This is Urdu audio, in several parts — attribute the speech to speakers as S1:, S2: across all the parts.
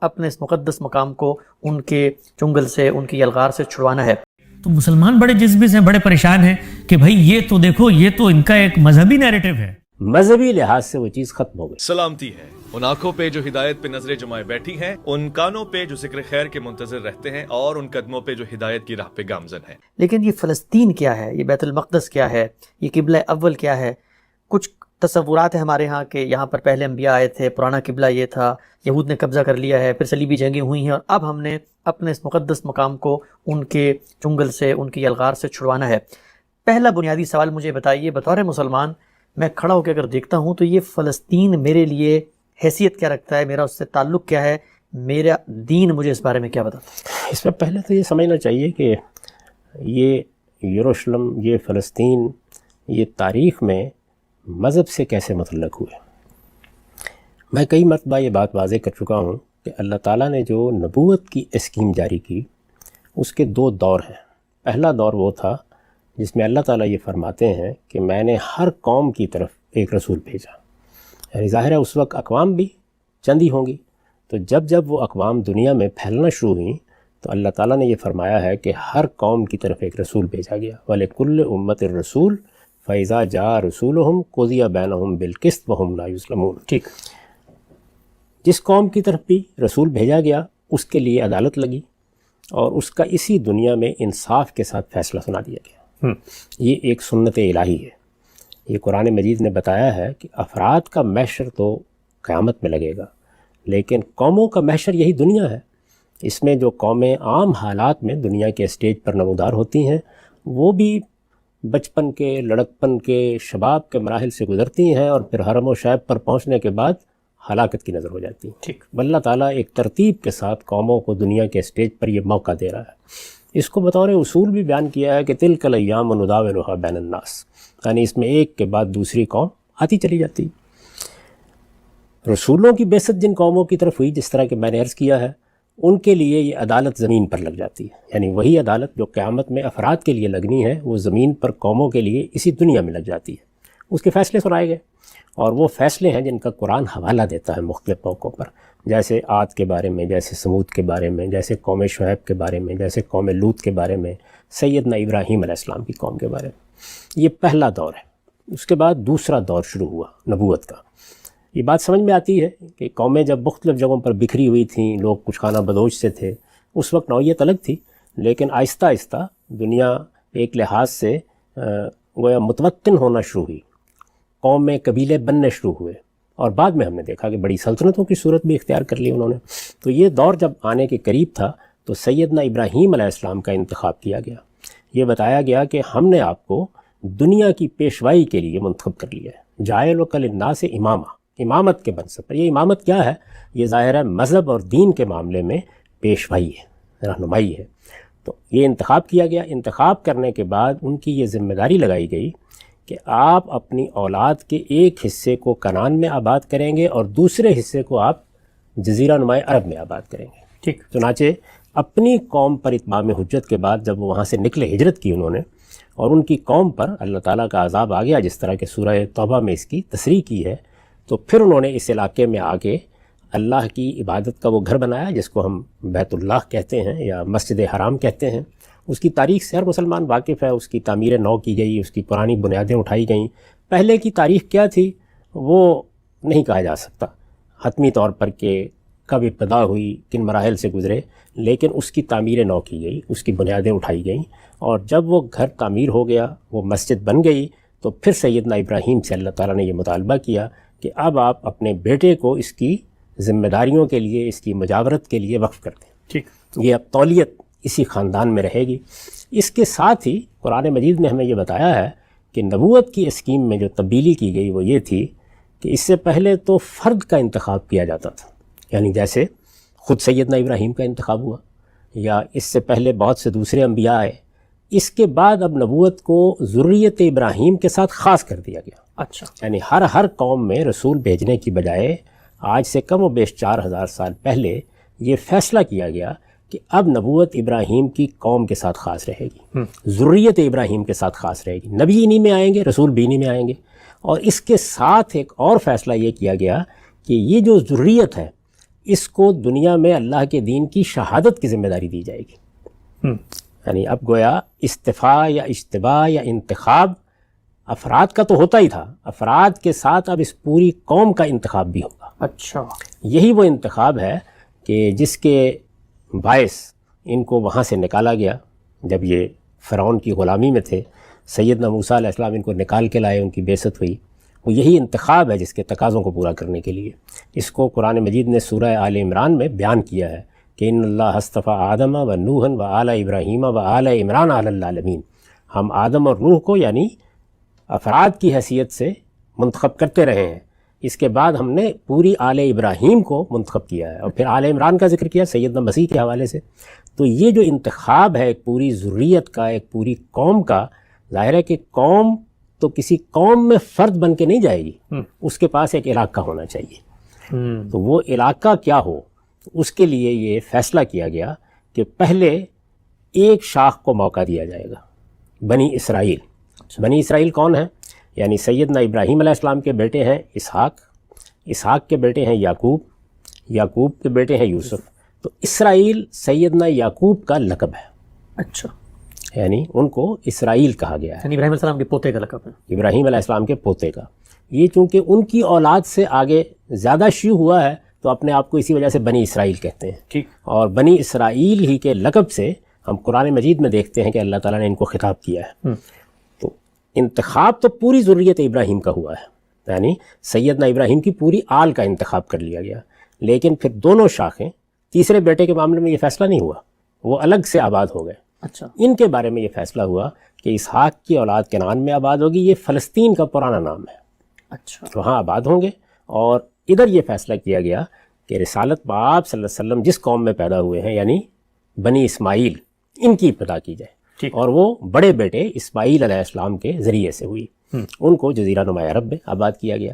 S1: اپنے اس مقدس مقام کو ان کے چنگل سے، ان کی یلغار سے چھڑوانا ہے۔
S2: تو مسلمان بڑے جذبے سے بڑے پریشان ہیں کہ بھائی یہ تو دیکھو، یہ تو ان کا ایک مذہبی نیریٹو ہے،
S3: مذہبی لحاظ سے وہ چیز ختم ہو گئی۔
S4: سلامتی ہے ان آنکھوں پہ جو ہدایت پہ نظریں جمائے بیٹھی ہیں، ان کانوں پہ جو ذکر خیر کے منتظر رہتے ہیں، اور ان قدموں پہ جو ہدایت کی راہ پہ گامزن ہیں۔
S1: لیکن یہ فلسطین کیا ہے، یہ بیت المقدس کیا ہے، یہ قبلہ اول کیا ہے؟ کچھ تصورات ہیں ہمارے ہاں کہ یہاں پر پہلے انبیاء آئے تھے، پرانا قبلہ یہ تھا، یہود نے قبضہ کر لیا ہے، پھر صلیبی جنگیں ہوئی ہیں، اور اب ہم نے اپنے اس مقدس مقام کو ان کے چنگل سے، ان کی یلغار سے چھڑوانا ہے۔ پہلا بنیادی سوال مجھے بتائیے، بطور مسلمان میں کھڑا ہو کے اگر دیکھتا ہوں تو یہ فلسطین میرے لیے حیثیت کیا رکھتا ہے، میرا اس سے تعلق کیا ہے، میرا دین مجھے اس بارے میں کیا بتاتا ہے؟
S3: اس میں پہلے تو یہ سمجھنا چاہیے کہ یہ یروشلم، یہ فلسطین، یہ تاریخ میں مذہب سے کیسے متعلق ہوئے۔ میں کئی مرتبہ یہ بات واضح کر چکا ہوں کہ اللہ تعالیٰ نے جو نبوت کی اسکیم جاری کی، اس کے دو دور ہیں۔ پہلا دور وہ تھا جس میں اللہ تعالیٰ یہ فرماتے ہیں کہ میں نے ہر قوم کی طرف ایک رسول بھیجا، یعنی ظاہر ہے اس وقت اقوام بھی چند ہی ہوں گی، تو جب وہ اقوام دنیا میں پھیلنا شروع ہوئیں تو اللہ تعالیٰ نے یہ فرمایا ہے کہ ہر قوم کی طرف ایک رسول بھیجا گیا، وَلِكُلِّ أُمَّةٍ رَسُولٌ فَإِذَا جَاءَ رَسُولُهُمْ قُضِيَ بَيْنَهُمْ بِالْقِسْطِ وَهُمْ لَا يُظْلَمُونَ۔
S1: ٹھیک،
S3: جس قوم کی طرف بھی رسول بھیجا گیا اس کے لیے عدالت لگی، اور اس کا اسی دنیا میں انصاف کے ساتھ فیصلہ سنا دیا گیا۔ یہ ایک سنت الہی ہے۔ یہ قرآن مجید نے بتایا ہے کہ افراد کا محشر تو قیامت میں لگے گا، لیکن قوموں کا محشر یہی دنیا ہے۔ اس میں جو قومیں عام حالات میں دنیا کے اسٹیج پر نمودار ہوتی ہیں، وہ بھی بچپن کے، لڑکپن کے، شباب کے مراحل سے گزرتی ہیں، اور پھر حرم و شعب پر پہنچنے کے بعد ہلاکت کی نظر ہو جاتی ہیں۔
S1: ٹھیک،
S3: اللہ تعالیٰ ایک ترتیب کے ساتھ قوموں کو دنیا کے اسٹیج پر یہ موقع دے رہا ہے۔ اس کو بطور اصول بھی بیان کیا ہے کہ تلک الایام نداولها بین الناس، یعنی اس میں ایک کے بعد دوسری قوم آتی چلی جاتی۔ رسولوں کی بعثت جن قوموں کی طرف ہوئی، جس طرح کہ میں نے عرض کیا ہے، ان کے لیے یہ عدالت زمین پر لگ جاتی ہے، یعنی وہی عدالت جو قیامت میں افراد کے لیے لگنی ہے وہ زمین پر قوموں کے لیے اسی دنیا میں لگ جاتی ہے۔ اس کے فیصلے سنائے گئے، اور وہ فیصلے ہیں جن کا قرآن حوالہ دیتا ہے مختلف موقعوں پر، جیسے عاد کے بارے میں، جیسے سمود کے بارے میں، جیسے قوم شعیب کے بارے میں، جیسے قوم لوط کے بارے میں، سیدنا ابراہیم علیہ السلام کی قوم کے بارے میں۔ یہ پہلا دور ہے۔ اس کے بعد دوسرا دور شروع ہوا نبوت کا۔ یہ بات سمجھ میں آتی ہے کہ قومیں جب مختلف جگہوں پر بکھری ہوئی تھیں، لوگ کچھ خانہ بدوش سے تھے، اس وقت نوعیت الگ تھی، لیکن آہستہ آہستہ دنیا ایک لحاظ سے گویا متوطن ہونا شروع ہوئی، قوم میں قبیلے بننے شروع ہوئے، اور بعد میں ہم نے دیکھا کہ بڑی سلطنتوں کی صورت بھی اختیار کر لی انہوں نے۔ تو یہ دور جب آنے کے قریب تھا تو سیدنا ابراہیم علیہ السلام کا انتخاب کیا گیا۔ یہ بتایا گیا کہ ہم نے آپ کو دنیا کی پیشوائی کے لیے منتخب کر لیا ہے، جاعلک للناس اماما، امامت کے منصب پر۔ یہ امامت کیا ہے؟ یہ ظاہر ہے مذہب اور دین کے معاملے میں پیشوائی ہے، رہنمائی ہے۔ تو یہ انتخاب کیا گیا۔ انتخاب کرنے کے بعد ان کی یہ ذمہ داری لگائی گئی کہ آپ اپنی اولاد کے ایک حصے کو کنعان میں آباد کریں گے اور دوسرے حصے کو آپ جزیرہ نمائے عرب میں آباد کریں گے۔
S1: ٹھیک،
S3: چنانچہ اپنی قوم پر اتمام حجت کے بعد جب وہ وہاں سے نکلے، ہجرت کی انہوں نے، اور ان کی قوم پر اللہ تعالیٰ کا عذاب آ گیا، جس طرح کہ سورہ توبہ میں اس کی تصریح کی ہے، تو پھر انہوں نے اس علاقے میں آ کے اللہ کی عبادت کا وہ گھر بنایا جس کو ہم بیت اللہ کہتے ہیں یا مسجد حرام کہتے ہیں۔ اس کی تاریخ سے ہر مسلمان واقف ہے، اس کی تعمیر نو کی گئی، اس کی پرانی بنیادیں اٹھائی گئیں۔ پہلے کی تاریخ کیا تھی وہ نہیں کہا جا سکتا حتمی طور پر کہ کب ابتدا ہوئی، کن مراحل سے گزرے، لیکن اس کی تعمیر نو کی گئی، اس کی بنیادیں اٹھائی گئیں، اور جب وہ گھر تعمیر ہو گیا، وہ مسجد بن گئی، تو پھر سیدنا ابراہیم سے اللہ تعالیٰ نے یہ مطالبہ کیا کہ اب آپ اپنے بیٹے کو اس کی ذمہ داریوں کے لیے، اس کی مجاورت کے لیے وقف کر دیں۔
S1: ٹھیک،
S3: یہ اب تولیت اسی خاندان میں رہے گی۔ اس کے ساتھ ہی قرآن مجید نے ہمیں یہ بتایا ہے کہ نبوت کی اسکیم میں جو تبدیلی کی گئی وہ یہ تھی کہ اس سے پہلے تو فرد کا انتخاب کیا جاتا تھا، یعنی جیسے خود سیدنا ابراہیم کا انتخاب ہوا، یا اس سے پہلے بہت سے دوسرے انبیاء آئے۔ اس کے بعد اب نبوت کو ذریت ابراہیم کے ساتھ خاص کر دیا گیا۔
S1: اچھا،
S3: یعنی ہر قوم میں رسول بھیجنے کی بجائے آج سے کم و بیش 4000 سال پہلے یہ فیصلہ کیا گیا کہ اب نبوت ابراہیم کی قوم کے ساتھ خاص رہے گی، ذریت ابراہیم کے ساتھ خاص رہے گی، نبی انہی میں آئیں گے، رسول بھی انہی میں آئیں گے۔ اور اس کے ساتھ ایک اور فیصلہ یہ کیا گیا کہ یہ جو ذریت ہے، اس کو دنیا میں اللہ کے دین کی شہادت کی ذمہ داری دی جائے گی. یعنی اب گویا استفاء یا اجتباء یا انتخاب افراد کا تو ہوتا ہی تھا، افراد کے ساتھ اب اس پوری قوم کا انتخاب بھی ہوگا.
S1: اچھا،
S3: یہی وہ انتخاب ہے کہ جس کے باعث ان کو وہاں سے نکالا گیا. جب یہ فرعون کی غلامی میں تھے، سیدنا موسیٰ علیہ السلام ان کو نکال کے لائے، ان کی بعثت ہوئی. وہ یہی انتخاب ہے جس کے تقاضوں کو پورا کرنے کے لیے. اس کو قرآن مجید نے سورہ آل عمران میں بیان کیا ہے کہ ان اللہ اصطفیٰ آدم و نوحًا و آل ابراہیم و آل عمران علی العالمین. ہم آدم اور نوح کو یعنی افراد کی حیثیت سے منتخب کرتے رہے ہیں. اس کے بعد ہم نے پوری آل ابراہیم کو منتخب کیا ہے، اور پھر آل عمران کا ذکر کیا سیدنا مسیح کے حوالے سے. تو یہ جو انتخاب ہے ایک پوری ذریت کا، ایک پوری قوم کا، ظاہر ہے کہ قوم تو کسی قوم میں فرد بن کے نہیں جائے گی، اس کے پاس ایک علاقہ ہونا چاہیے. تو وہ علاقہ کیا ہو، اس کے لیے یہ فیصلہ کیا گیا کہ پہلے ایک شاخ کو موقع دیا جائے گا، بنی اسرائیل. بنی اسرائیل کون ہیں؟ یعنی سیدنا ابراہیم علیہ السلام کے بیٹے ہیں اسحاق، اسحاق کے بیٹے ہیں یعقوب، یعقوب کے بیٹے ہیں یوسف. تو اسرائیل سیدنا یعقوب کا لقب ہے.
S1: اچھا،
S3: یعنی ان کو اسرائیل کہا گیا ہے،
S1: یعنی ابراہیم علیہ السلام کے پوتے کا لقب ہے.
S3: ابراہیم علیہ السلام کے پوتے کا. یہ چونکہ ان کی اولاد سے آگے زیادہ شیوع ہوا ہے تو اپنے آپ کو اسی وجہ سے بنی اسرائیل کہتے ہیں.
S1: ٹھیک.
S3: اور بنی اسرائیل ہی کے لقب سے ہم قرآن مجید میں دیکھتے ہیں کہ اللہ تعالیٰ نے ان کو خطاب کیا ہے. تو انتخاب تو پوری ذریت ابراہیم کا ہوا ہے، یعنی سیدنا ابراہیم کی پوری آل کا انتخاب کر لیا گیا. لیکن پھر دونوں شاخیں، تیسرے بیٹے کے معاملے میں یہ فیصلہ نہیں ہوا، وہ الگ سے آباد ہو گئے.
S1: اچھا،
S3: ان کے بارے میں یہ فیصلہ ہوا کہ اسحاق کی اولاد کنعان میں آباد ہوگی. یہ فلسطین کا پرانا نام ہے،
S1: اچھا،
S3: وہاں آباد ہوں گے. اور ادھر یہ فیصلہ کیا گیا کہ رسالت بآب صلی اللہ علیہ وسلم جس قوم میں پیدا ہوئے ہیں یعنی بنی اسماعیل، ان کی ابتدا کی جائے.
S1: ٹھیک.
S3: اور وہ بڑے بیٹے اسماعیل علیہ السلام کے ذریعے سے ہوئی. ان کو جزیرہ نما عرب میں آباد کیا گیا.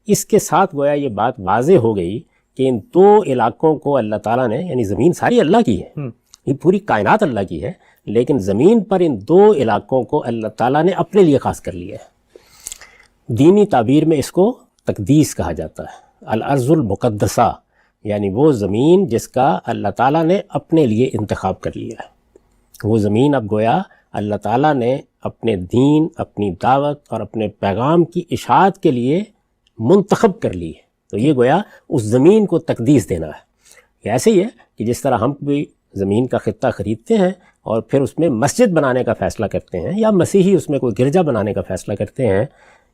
S3: اس کے ساتھ گویا یہ بات واضح ہو گئی کہ ان دو علاقوں کو اللہ تعالیٰ نے، یعنی زمین ساری اللہ کی ہے، یہ پوری کائنات اللہ کی ہے، لیکن زمین پر ان دو علاقوں کو اللہ تعالیٰ نے اپنے لیے خاص کر لیا ہے. دینی تعبیر میں اس کو تقدیس کہا جاتا ہے، الارض المقدسہ، یعنی وہ زمین جس کا اللہ تعالیٰ نے اپنے لیے انتخاب کر لیا ہے. وہ زمین اب گویا اللہ تعالیٰ نے اپنے دین، اپنی دعوت اور اپنے پیغام کی اشاعت کے لیے منتخب کر لی ہے. تو یہ گویا اس زمین کو تقدیس دینا ہے. یہ ایسے ہی ہے کہ جس طرح ہم بھی زمین کا خطہ خریدتے ہیں اور پھر اس میں مسجد بنانے کا فیصلہ کرتے ہیں، یا مسیحی اس میں کوئی گرجا بنانے کا فیصلہ کرتے ہیں،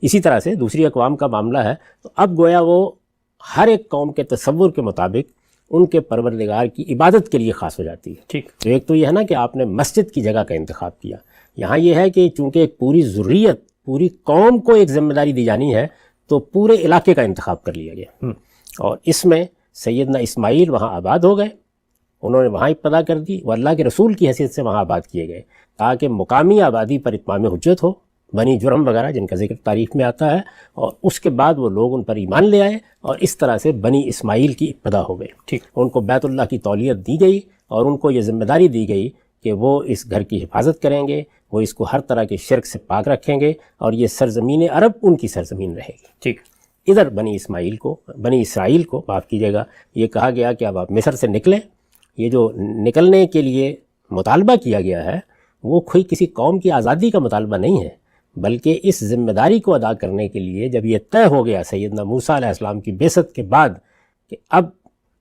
S3: اسی طرح سے دوسری اقوام کا معاملہ ہے. تو اب گویا وہ ہر ایک قوم کے تصور کے مطابق ان کے پروردگار کی عبادت کے لیے خاص ہو جاتی ہے.
S1: ٹھیک.
S3: تو ایک تو یہ ہے نا کہ آپ نے مسجد کی جگہ کا انتخاب کیا. یہاں یہ ہے کہ چونکہ ایک پوری ذریت، پوری قوم کو ایک ذمہ داری دی جانی ہے، تو پورے علاقے کا انتخاب کر لیا گیا. اور اس میں سیدنا اسماعیل وہاں آباد ہو گئے، انہوں نے وہاں ابتدا کر دی. وہ اللہ کے رسول کی حیثیت سے وہاں آباد کیے گئے تاکہ مقامی آبادی پر اتمام حجت ہو. بنی جرم وغیرہ جن کا ذکر تاریخ میں آتا ہے، اور اس کے بعد وہ لوگ ان پر ایمان لے آئے، اور اس طرح سے بنی اسماعیل کی ابتدا ہو گئی.
S1: ٹھیک.
S3: ان کو بیت اللہ کی تولیت دی گئی اور ان کو یہ ذمہ داری دی گئی کہ وہ اس گھر کی حفاظت کریں گے، وہ اس کو ہر طرح کے شرک سے پاک رکھیں گے، اور یہ سرزمین عرب ان کی سرزمین رہے گی.
S1: ٹھیک.
S3: ادھر بنی اسرائیل کو معاف کیجیے گا، یہ کہا گیا کہ اب آپ مصر سے نکلیں. یہ جو نکلنے کے لیے مطالبہ کیا گیا ہے وہ کوئی کسی قوم کی آزادی کا مطالبہ نہیں ہے، بلکہ اس ذمہ داری کو ادا کرنے کے لیے جب یہ طے ہو گیا سیدنا موسیٰ علیہ السلام کی بعثت کے بعد کہ اب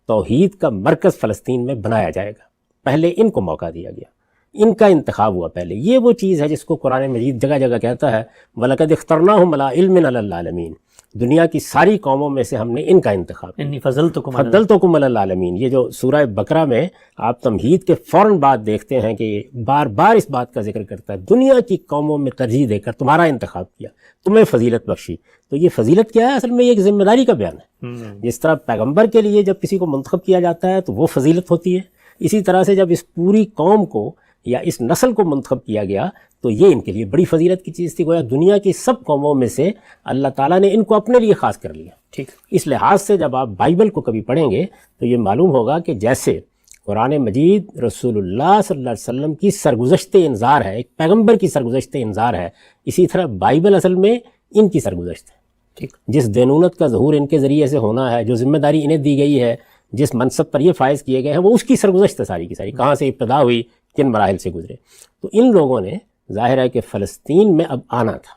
S3: توحید کا مرکز فلسطین میں بنایا جائے گا، پہلے ان کو موقع دیا گیا، ان کا انتخاب ہوا پہلے. یہ وہ چیز ہے جس کو قرآن مجید جگہ جگہ کہتا ہے وَلَقَدِ اخْتَرْنَاهُمْ عَلَىٰ عِلْمٍ عَلَى الْعَالَمِينَ. دنیا کی ساری قوموں میں سے ہم نے ان کا انتخاب کیا.
S1: انی فضلتکم علی
S3: فضلتکم علی العالمین. یہ جو سورہ بقرہ میں آپ تمہید کے فوراً بعد دیکھتے ہیں کہ بار بار اس بات کا ذکر کرتا ہے، دنیا کی قوموں میں ترجیح دے کر تمہارا انتخاب کیا، تمہیں فضیلت بخشی. تو یہ فضیلت کیا ہے؟ اصل میں یہ ایک ذمہ داری کا بیان ہے. جس طرح پیغمبر کے لیے جب کسی کو منتخب کیا جاتا ہے تو وہ فضیلت ہوتی ہے، اسی طرح سے جب اس پوری قوم کو یا اس نسل کو منتخب کیا گیا تو یہ ان کے لیے بڑی فضیلت کی چیز تھی. گویا دنیا کی سب قوموں میں سے اللہ تعالیٰ نے ان کو اپنے لیے خاص کر لیا.
S1: ٹھیک.
S3: اس لحاظ سے جب آپ بائبل کو کبھی پڑھیں گے تو یہ معلوم ہوگا کہ جیسے قرآن مجید رسول اللہ صلی اللہ علیہ وسلم کی سرگزشت انذار ہے، ایک پیغمبر کی سرگزشت انذار ہے، اسی طرح بائبل اصل میں ان کی سرگزشت ہے.
S1: ٹھیک.
S3: جس دینونت کا ظہور ان کے ذریعے سے ہونا ہے، جو ذمہ داری انہیں دی گئی ہے جس منصب پر یہ فائز کیے گئے ہیں وہ اس کی سرگزشت ساری کی ساری، کہاں سے ابتدا ہوئی، کن مراحل سے گزرے. تو ان لوگوں نے ظاہر ہے کہ فلسطین میں اب آنا تھا،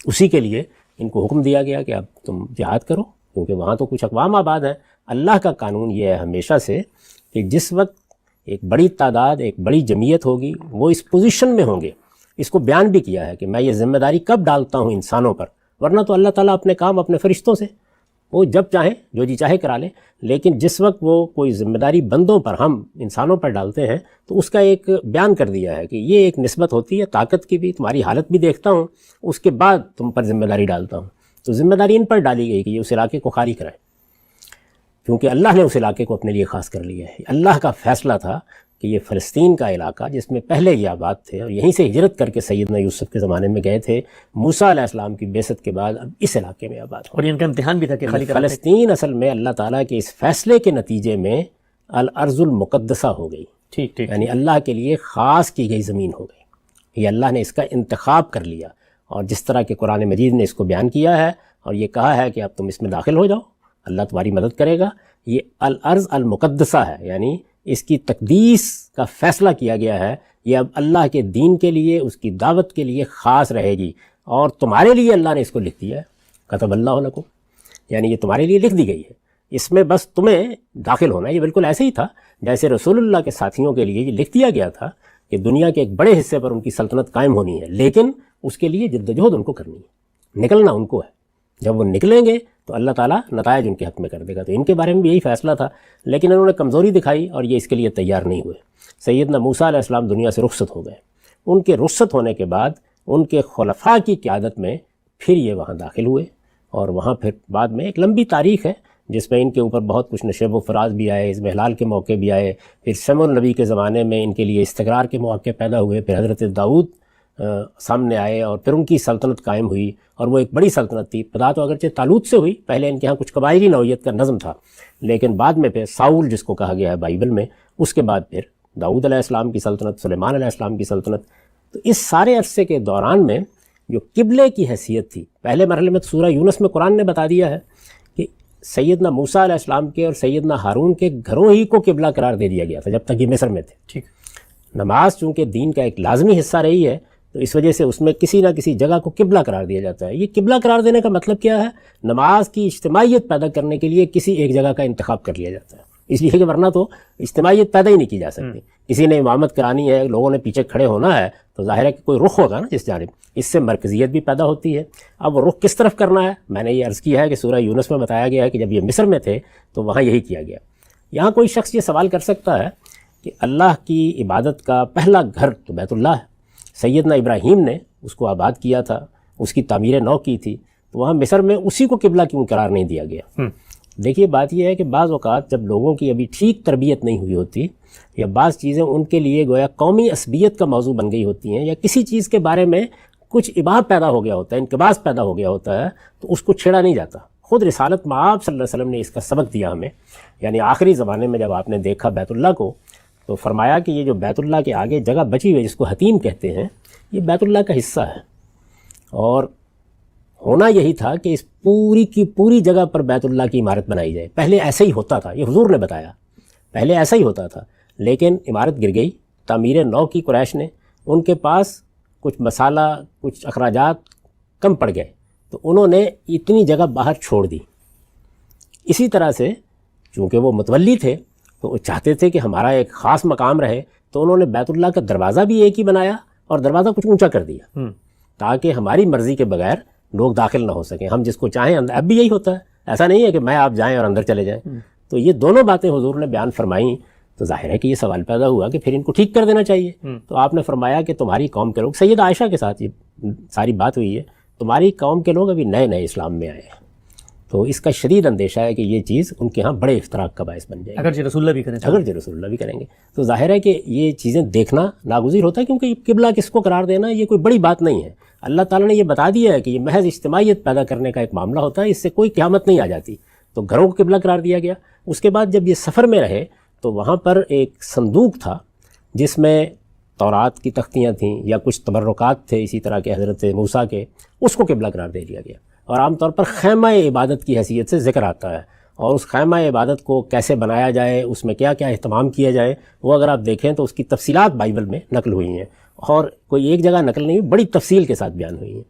S3: اسی کے لیے ان کو حکم دیا گیا کہ اب تم جہاد کرو، کیونکہ وہاں تو کچھ اقوام آباد ہیں. اللہ کا قانون یہ ہے ہمیشہ سے کہ جس وقت ایک بڑی تعداد، ایک بڑی جمعیت ہوگی، وہ اس پوزیشن میں ہوں گے. اس کو بیان بھی کیا ہے کہ میں یہ ذمہ داری کب ڈالتا ہوں انسانوں پر، ورنہ تو اللہ تعالیٰ اپنے کام اپنے فرشتوں سے وہ جب چاہیں جو جی چاہے کرا لیں، لیکن جس وقت وہ کوئی ذمہ داری بندوں پر، ہم انسانوں پر ڈالتے ہیں، تو اس کا ایک بیان کر دیا ہے کہ یہ ایک نسبت ہوتی ہے طاقت کی بھی، تمہاری حالت بھی دیکھتا ہوں، اس کے بعد تم پر ذمہ داری ڈالتا ہوں. تو ذمہ داری ان پر ڈالی گئی کہ یہ اس علاقے کو خالی کرائیں، کیونکہ اللہ نے اس علاقے کو اپنے لیے خاص کر لیا ہے. اللہ کا فیصلہ تھا کہ یہ فلسطین کا علاقہ جس میں پہلے یہ آباد تھے، اور یہیں سے ہجرت کر کے سیدنا یوسف کے زمانے میں گئے تھے، موسیٰ علیہ السلام کی بعثت کے بعد اب اس علاقے میں آباد ہو.
S1: اور ان کا امتحان بھی تھا کہ خالی کراتے.
S3: فلسطین اصل میں اللہ تعالیٰ کے اس فیصلے کے نتیجے میں الارض المقدسہ ہو گئی،
S1: ٹھیک ٹھیک،
S3: یعنی اللہ کے لیے خاص کی گئی زمین ہو گئی. یہ اللہ نے اس کا انتخاب کر لیا، اور جس طرح کہ قرآن مجید نے اس کو بیان کیا ہے اور یہ کہا ہے کہ اب تم اس میں داخل ہو جاؤ، اللہ تمہاری مدد کرے گا. یہ الارض المقدسہ ہے، یعنی اس کی تقدیس کا فیصلہ کیا گیا ہے. یہ اب اللہ کے دین کے لیے، اس کی دعوت کے لیے خاص رہے گی، اور تمہارے لیے اللہ نے اس کو لکھ دیا ہے. کتب اللہ لکم، یعنی یہ تمہارے لیے لکھ دی گئی ہے، اس میں بس تمہیں داخل ہونا ہے. یہ بالکل ایسے ہی تھا جیسے رسول اللہ کے ساتھیوں کے لیے یہ لکھ دیا گیا تھا کہ دنیا کے ایک بڑے حصے پر ان کی سلطنت قائم ہونی ہے، لیکن اس کے لیے جدوجہد ان کو کرنی ہے، نکلنا ان کو ہے. جب وہ نکلیں گے تو اللہ تعالیٰ نتائج ان کے حق میں کر دے گا. تو ان کے بارے میں بھی یہی فیصلہ تھا، لیکن انہوں نے کمزوری دکھائی اور یہ اس کے لیے تیار نہیں ہوئے. سیدنا موسیٰ علیہ السلام دنیا سے رخصت ہو گئے. ان کے رخصت ہونے کے بعد ان کے خلفاء کی قیادت میں پھر یہ وہاں داخل ہوئے، اور وہاں پھر بعد میں ایک لمبی تاریخ ہے جس میں ان کے اوپر بہت کچھ نشیب و فراز بھی آئے، اس محلال کے موقع بھی آئے. پھر سمع النبی کے زمانے میں ان کے لیے استقرار کے مواقع پیدا ہوئے. پھر حضرت داؤد سامنے آئے اور پھر ان کی سلطنت قائم ہوئی، اور وہ ایک بڑی سلطنت تھی. ابتدا تو اگرچہ طالوت سے ہوئی، پہلے ان کے ہاں کچھ قبائلی نوعیت کا نظم تھا، لیکن بعد میں پھر ساؤل جس کو کہا گیا ہے بائبل میں، اس کے بعد پھر داؤد علیہ السلام کی سلطنت، سلیمان علیہ السلام کی سلطنت. تو اس سارے عرصے کے دوران میں جو قبلے کی حیثیت تھی، پہلے مرحلے میں سورہ یونس میں قرآن نے بتا دیا ہے کہ سیدنا موسیٰ علیہ السلام کے اور سیدنا ہارون کے گھروں ہی کو قبلہ قرار دے دیا گیا تھا جب تک یہ مصر میں تھے.
S1: ٹھیک.
S3: نماز چونکہ دین کا ایک لازمی حصہ رہی ہے، تو اس وجہ سے اس میں کسی نہ کسی جگہ کو قبلہ قرار دیا جاتا ہے. یہ قبلہ قرار دینے کا مطلب کیا ہے؟ نماز کی اجتماعیت پیدا کرنے کے لیے کسی ایک جگہ کا انتخاب کر لیا جاتا ہے، اس لیے کہ ورنہ تو اجتماعیت پیدا ہی نہیں کی جا سکتی. کسی نے امامت کرانی ہے، لوگوں نے پیچھے کھڑے ہونا ہے، تو ظاہر ہے کہ کوئی رخ ہوگا نا جس جانب، اس سے مرکزیت بھی پیدا ہوتی ہے. اب وہ رخ کس طرف کرنا ہے؟ میں نے یہ عرض کیا ہے کہ سورہ یونس میں بتایا گیا ہے کہ جب یہ مصر میں تھے تو وہاں یہی کیا گیا. یہاں کوئی شخص یہ سوال کر سکتا ہے کہ اللہ کی عبادت کا پہلا گھر تو بیت اللہ ہے، سیدنا ابراہیم نے اس کو آباد کیا تھا، اس کی تعمیر نو کی تھی، تو وہاں مصر میں اسی کو قبلہ کیوں قرار نہیں دیا گیا؟ دیکھیے بات یہ ہے کہ بعض اوقات جب لوگوں کی ابھی ٹھیک تربیت نہیں ہوئی ہوتی، یا بعض چیزیں ان کے لیے گویا قومی عصبیت کا موضوع بن گئی ہوتی ہیں، یا کسی چیز کے بارے میں کچھ اباہ پیدا ہو گیا ہوتا ہے، انقباض پیدا ہو گیا ہوتا ہے، تو اس کو چھیڑا نہیں جاتا. خود رسالت مآب صلی اللہ علیہ وسلم نے اس کا سبق دیا ہمیں. یعنی آخری زمانے میں جب آپ نے دیکھا بیت اللہ کو، تو فرمایا کہ یہ جو بیت اللہ کے آگے جگہ بچی ہوئی جس کو حتیم کہتے ہیں، یہ بیت اللہ کا حصہ ہے، اور ہونا یہی تھا کہ اس پوری کی پوری جگہ پر بیت اللہ کی عمارت بنائی جائے. پہلے ایسے ہی ہوتا تھا، یہ حضور نے بتایا، پہلے ایسا ہی ہوتا تھا، لیکن عمارت گر گئی، تعمیر نو کی قریش نے، ان کے پاس کچھ مسالہ، کچھ اخراجات کم پڑ گئے، تو انہوں نے اتنی جگہ باہر چھوڑ دی. اسی طرح سے چونکہ وہ متولی تھے تو وہ چاہتے تھے کہ ہمارا ایک خاص مقام رہے، تو انہوں نے بیت اللہ کا دروازہ بھی ایک ہی بنایا اور دروازہ کچھ اونچا کر دیا تاکہ ہماری مرضی کے بغیر لوگ داخل نہ ہو سکیں، ہم جس کو چاہیں اندر. اب بھی یہی ہوتا ہے، ایسا نہیں ہے کہ میں آپ جائیں اور اندر چلے جائیں. تو یہ دونوں باتیں حضور نے بیان فرمائیں، تو ظاہر ہے کہ یہ سوال پیدا ہوا کہ پھر ان کو ٹھیک کر دینا چاہیے. تو آپ نے فرمایا کہ تمہاری قوم کے لوگ، سید عائشہ کے ساتھ یہ ساری بات ہوئی ہے، تمہاری قوم کے لوگ ابھی نئے نئے اسلام میں آئے ہیں، تو اس کا شدید اندیشہ ہے کہ یہ چیز ان کے ہاں بڑے افتراق کا باعث بن جائے گی.
S1: اگرچہ رسول اللہ بھی کریں،
S3: اگرچہ رسول اللہ بھی کریں گے، تو ظاہر ہے کہ یہ چیزیں دیکھنا ناگزیر ہوتا ہے، کیونکہ یہ قبلہ کس کو قرار دینا یہ کوئی بڑی بات نہیں ہے. اللہ تعالیٰ نے یہ بتا دیا ہے کہ یہ محض اجتماعیت پیدا کرنے کا ایک معاملہ ہوتا ہے، اس سے کوئی قیامت نہیں آ جاتی. تو گھروں کو قبلہ قرار دیا گیا. اس کے بعد جب یہ سفر میں رہے تو وہاں پر ایک صندوق تھا جس میں تورات کی تختیاں تھیں یا کچھ تبرکات تھے اسی طرح کے حضرت موسیٰ کے، اس کو قبلہ قرار دے دیا گیا. اور عام طور پر خیمہ عبادت کی حیثیت سے ذکر آتا ہے، اور اس خیمہ عبادت کو کیسے بنایا جائے، اس میں کیا کیا اہتمام کیا جائے، وہ اگر آپ دیکھیں تو اس کی تفصیلات بائبل میں نقل ہوئی ہیں، اور کوئی ایک جگہ نقل نہیں، بڑی تفصیل کے ساتھ بیان ہوئی ہیں۔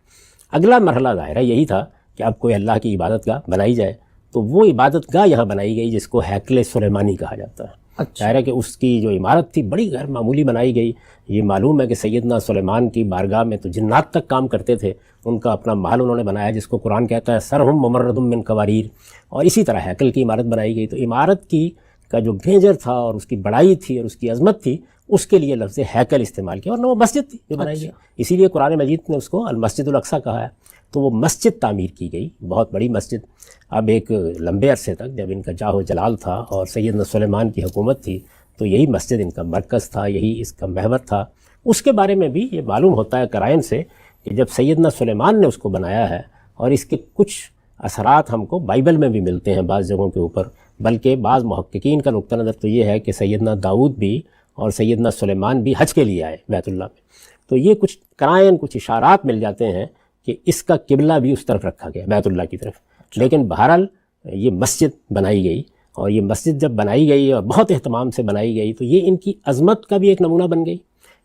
S3: اگلا مرحلہ ظاہرہ یہی تھا کہ اب کوئی اللہ کی عبادت گاہ بنائی جائے، تو وہ عبادت گاہ یہاں بنائی گئی جس کو ہیکل سلیمانی کہا جاتا ہے۔ ظاہر ہے کہ اس کی جو عمارت تھی بڑی غیر معمولی بنائی گئی۔ یہ معلوم ہے کہ سیدنا سلیمان کی بارگاہ میں تو جنات تک کام کرتے تھے، ان کا اپنا محل انہوں نے بنایا جس کو قرآن کہتا ہے سرہم ممرد من قواریر، اور اسی طرح ہیکل کی عمارت بنائی گئی۔ تو عمارت کی کا جو گھیجر تھا اور اس کی بڑائی تھی اور اس کی عظمت تھی، اس کے لیے لفظ ہیکل استعمال کیا، اور وہ مسجد تھی جو بنائی گئی، اسی لیے قرآن مجید نے اس کو المسجد الاقصیٰ کہا ہے۔ تو وہ مسجد تعمیر کی گئی، بہت بڑی مسجد۔ اب ایک لمبے عرصے تک جب ان کا جاہ و جلال تھا اور سیدنا سلیمان کی حکومت تھی، تو یہی مسجد ان کا مرکز تھا، یہی اس کا محور تھا۔ اس کے بارے میں بھی یہ معلوم ہوتا ہے قرائن سے کہ جب سیدنا سلیمان نے اس کو بنایا ہے، اور اس کے کچھ اثرات ہم کو بائبل میں بھی ملتے ہیں بعض جگہوں کے اوپر، بلکہ بعض محققین کا نقطہ نظر تو یہ ہے کہ سیدنا داؤد بھی اور سیدنا سلیمان بھی حج کے لیے آئے بیت اللہ میں۔ تو یہ کچھ قرائن، کچھ اشارات مل جاتے ہیں کہ اس کا قبلہ بھی اس طرف رکھا گیا، بیت اللہ کی طرف۔ لیکن بہرحال یہ مسجد بنائی گئی، اور یہ مسجد جب بنائی گئی اور بہت اہتمام سے بنائی گئی، تو یہ ان کی عظمت کا بھی ایک نمونہ بن گئی،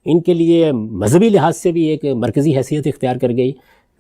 S3: ان کے لیے مذہبی لحاظ سے بھی ایک مرکزی حیثیت اختیار کر گئی۔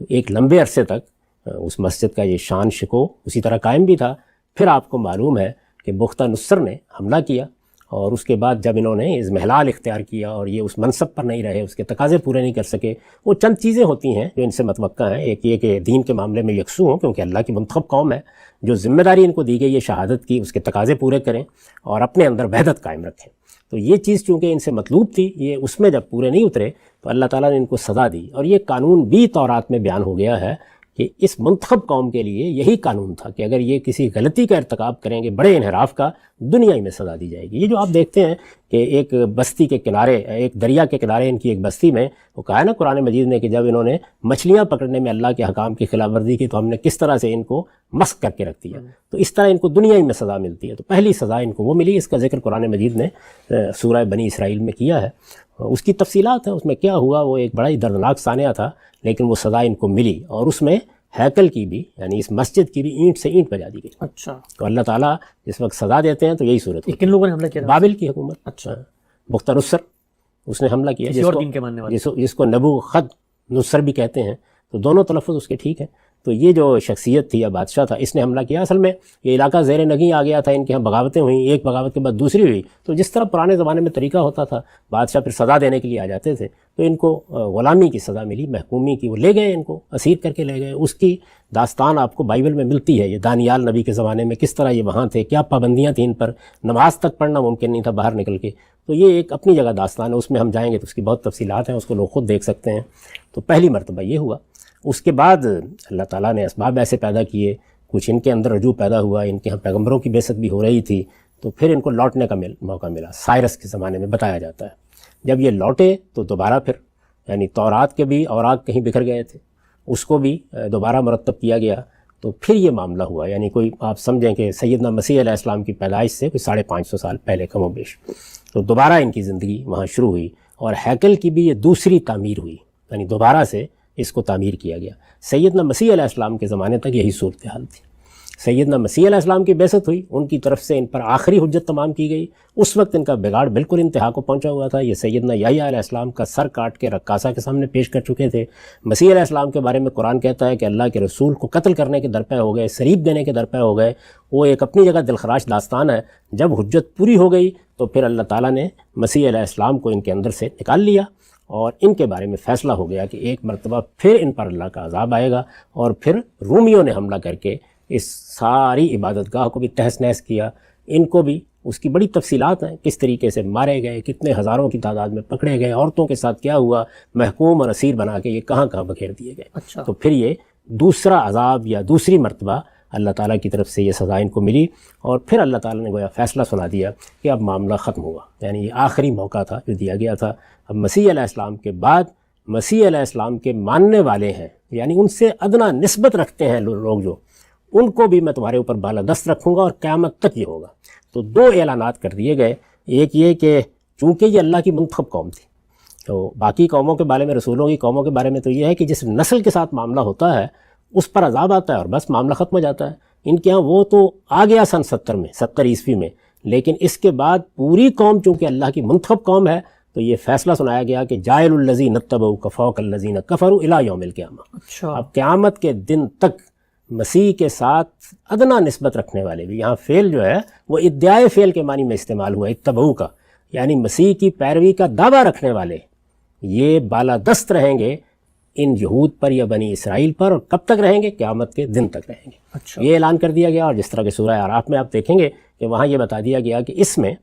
S3: ایک لمبے عرصے تک اس مسجد کا یہ شان شکو اسی طرح قائم بھی تھا۔ پھر آپ کو معلوم ہے کہ بختہ نصر نے حملہ کیا، اور اس کے بعد جب انہوں نے اضمحلال اختیار کیا اور یہ اس منصب پر نہیں رہے، اس کے تقاضے پورے نہیں کر سکے، وہ چند چیزیں ہوتی ہیں جو ان سے متوقع ہیں۔ ایک یہ کہ دین کے معاملے میں یکسو ہوں، کیونکہ اللہ کی منتخب قوم ہے، جو ذمہ داری ان کو دی گئی ہے شہادت کی، اس کے تقاضے پورے کریں اور اپنے اندر وحدت قائم رکھیں۔ تو یہ چیز چونکہ ان سے مطلوب تھی، یہ اس میں جب پورے نہیں اترے تو اللہ تعالیٰ نے ان کو سزا دی، اور یہ قانون بھی تورات میں بیان ہو گیا ہے کہ اس منتخب قوم کے لیے یہی قانون تھا کہ اگر یہ کسی غلطی کا ارتکاب کریں گے، بڑے انحراف کا، دنیا ہی میں سزا دی جائے گی۔ یہ جو آپ دیکھتے ہیں کہ ایک بستی کے کنارے، ایک دریا کے کنارے ان کی ایک بستی میں، وہ کہا ہے نا قرآن مجید نے کہ جب انہوں نے مچھلیاں پکڑنے میں اللہ کے حکام کی خلاف ورزی کی تو ہم نے کس طرح سے ان کو مسخ کر کے رکھ دیا۔ تو اس طرح ان کو دنیا ہی میں سزا ملتی ہے۔ تو پہلی سزا ان کو وہ ملی، اس کا ذکر قرآن مجید نے سورہ بنی اسرائیل میں کیا ہے۔ اس کی تفصیلات ہیں، اس میں کیا ہوا، وہ ایک بڑا ہی دردناک سانحہ تھا، لیکن وہ سزا ان کو ملی، اور اس میں ہیکل کی بھی، یعنی اس مسجد کی بھی اینٹ سے اینٹ بجا دی گئی۔
S1: اچھا،
S3: تو اللہ تعالیٰ جس وقت سزا دیتے ہیں تو یہی صورت ہے۔
S1: کن لوگوں نے حملہ کیا؟
S3: بابل کی حکومت،
S1: اچھا،
S3: بختہ نصر، اس نے حملہ کیا،
S1: کسی اور دین کے ماننے والے۔
S3: جس کو نبو خد نصر بھی کہتے ہیں، تو دونوں تلفظ اس کے ٹھیک ہیں۔ تو یہ جو شخصیت تھی یا بادشاہ تھا، اس نے حملہ کیا۔ اصل میں یہ علاقہ زیر نگیں آ گیا تھا، ان کے یہاں بغاوتیں ہوئیں، ایک بغاوت کے بعد دوسری ہوئی۔ تو جس طرح پرانے زمانے میں طریقہ ہوتا تھا، بادشاہ پھر سزا دینے کے لیے آ جاتے تھے، تو ان کو غلامی کی سزا ملی، محکومی کی۔ وہ لے گئے، ان کو اسیر کر کے لے گئے۔ اس کی داستان آپ کو بائبل میں ملتی ہے۔ یہ دانیال نبی کے زمانے میں کس طرح یہ وہاں تھے، کیا پابندیاں تھیں ان پر، نماز تک پڑھنا ممکن نہیں تھا باہر نکل کے۔ تو یہ ایک اپنی جگہ داستان ہے، اس میں ہم جائیں گے تو اس کی بہت تفصیلات ہیں، اس کو لوگ خود دیکھ سکتے ہیں۔ تو پہلی مرتبہ یہ ہوا۔ اس کے بعد اللہ تعالیٰ نے اسباب ایسے پیدا کیے، کچھ ان کے اندر رجوع پیدا ہوا، ان کے ہاں پیغمبروں کی بعثت بھی ہو رہی تھی، تو پھر ان کو لوٹنے کا موقع ملا۔ سائرس کے زمانے میں بتایا جاتا ہے جب یہ لوٹے تو دوبارہ پھر، یعنی تورات کے بھی اوراق کہیں بکھر گئے تھے، اس کو بھی دوبارہ مرتب کیا گیا۔ تو پھر یہ معاملہ ہوا، یعنی کوئی آپ سمجھیں کہ سیدنا مسیح علیہ السلام کی پیدائش سے کوئی 550 سال پہلے کم و بیش، تو دوبارہ ان کی زندگی وہاں شروع ہوئی، اور ہیکل کی بھی یہ دوسری تعمیر ہوئی، یعنی دوبارہ سے اس کو تعمیر کیا گیا۔ سیدنا مسیح علیہ السلام کے زمانے تک یہی صورتحال تھی۔ سیدنا مسیح علیہ السلام کی بعثت ہوئی، ان کی طرف سے ان پر آخری حجت تمام کی گئی۔ اس وقت ان کا بگاڑ بالکل انتہا کو پہنچا ہوا تھا۔ یہ سیدنا یحییٰ علیہ السلام کا سر کاٹ کے رقاصہ کے سامنے پیش کر چکے تھے۔ مسیح علیہ السلام کے بارے میں قرآن کہتا ہے کہ اللہ کے رسول کو قتل کرنے کے درپے ہو گئے، صلیب دینے کے درپے ہو گئے۔ وہ ایک اپنی جگہ دلخراش داستان ہے۔ جب حجت پوری ہو گئی تو پھر اللہ تعالیٰ نے مسیح علیہ السلام کو ان کے اندر سے نکال لیا، اور ان کے بارے میں فیصلہ ہو گیا کہ ایک مرتبہ پھر ان پر اللہ کا عذاب آئے گا، اور پھر رومیوں نے حملہ کر کے اس ساری عبادت گاہ کو بھی تہس نہس کیا۔ ان کو بھی اس کی بڑی تفصیلات ہیں، کس طریقے سے مارے گئے، کتنے ہزاروں کی تعداد میں پکڑے گئے، عورتوں کے ساتھ کیا ہوا، محکوم اور اسیر بنا کے یہ کہاں کہاں بکھیر دیے گئے۔
S1: اچھا،
S3: تو پھر یہ دوسرا عذاب یا دوسری مرتبہ اللہ تعالیٰ کی طرف سے یہ سزا ان کو ملی، اور پھر اللہ تعالیٰ نے گویا فیصلہ سنا دیا کہ اب معاملہ ختم ہوا، یعنی یہ آخری موقع تھا جو دیا گیا تھا۔ اب مسیح علیہ السلام کے بعد مسیح علیہ السلام کے ماننے والے ہیں، یعنی ان سے ادنا نسبت رکھتے ہیں لوگ، جو ان کو بھی میں تمہارے اوپر بالادست رکھوں گا، اور قیامت تک یہ ہوگا۔ تو دو اعلانات کر دیے گئے، ایک یہ کہ چونکہ یہ اللہ کی منتخب قوم تھی، تو باقی قوموں کے بارے میں، رسولوں کی قوموں کے بارے میں تو یہ ہے کہ جس نسل کے ساتھ معاملہ ہوتا ہے اس پر عذاب آتا ہے اور بس معاملہ ختم ہو جاتا ہے۔ ان کے ہاں وہ تو آ گیا سن 70 عیسوی میں، لیکن اس کے بعد پوری قوم چونکہ اللہ کی منتخب قوم ہے تو یہ فیصلہ سنایا گیا کہ جاعل الذین اتبعوک فوق الذین کفروا الی یوم القیامہ.
S1: اچھا،
S3: اب قیامت کے دن تک مسیح کے ساتھ ادنا نسبت رکھنے والے بھی، یہاں فعل جو ہے وہ ادعائے فعل کے معنی میں استعمال ہوا اتبعو کا، یعنی مسیح کی پیروی کا دعویٰ رکھنے والے یہ بالادست رہیں گے ان یہود پر یا بنی اسرائیل پر. اور کب تک رہیں گے؟ قیامت کے دن تک رہیں گے.
S1: اچھا،
S3: یہ اعلان کر دیا گیا. اور جس طرح کہ سورہ اعراف میں آپ دیکھیں گے کہ وہاں یہ بتا دیا گیا کہ اس میں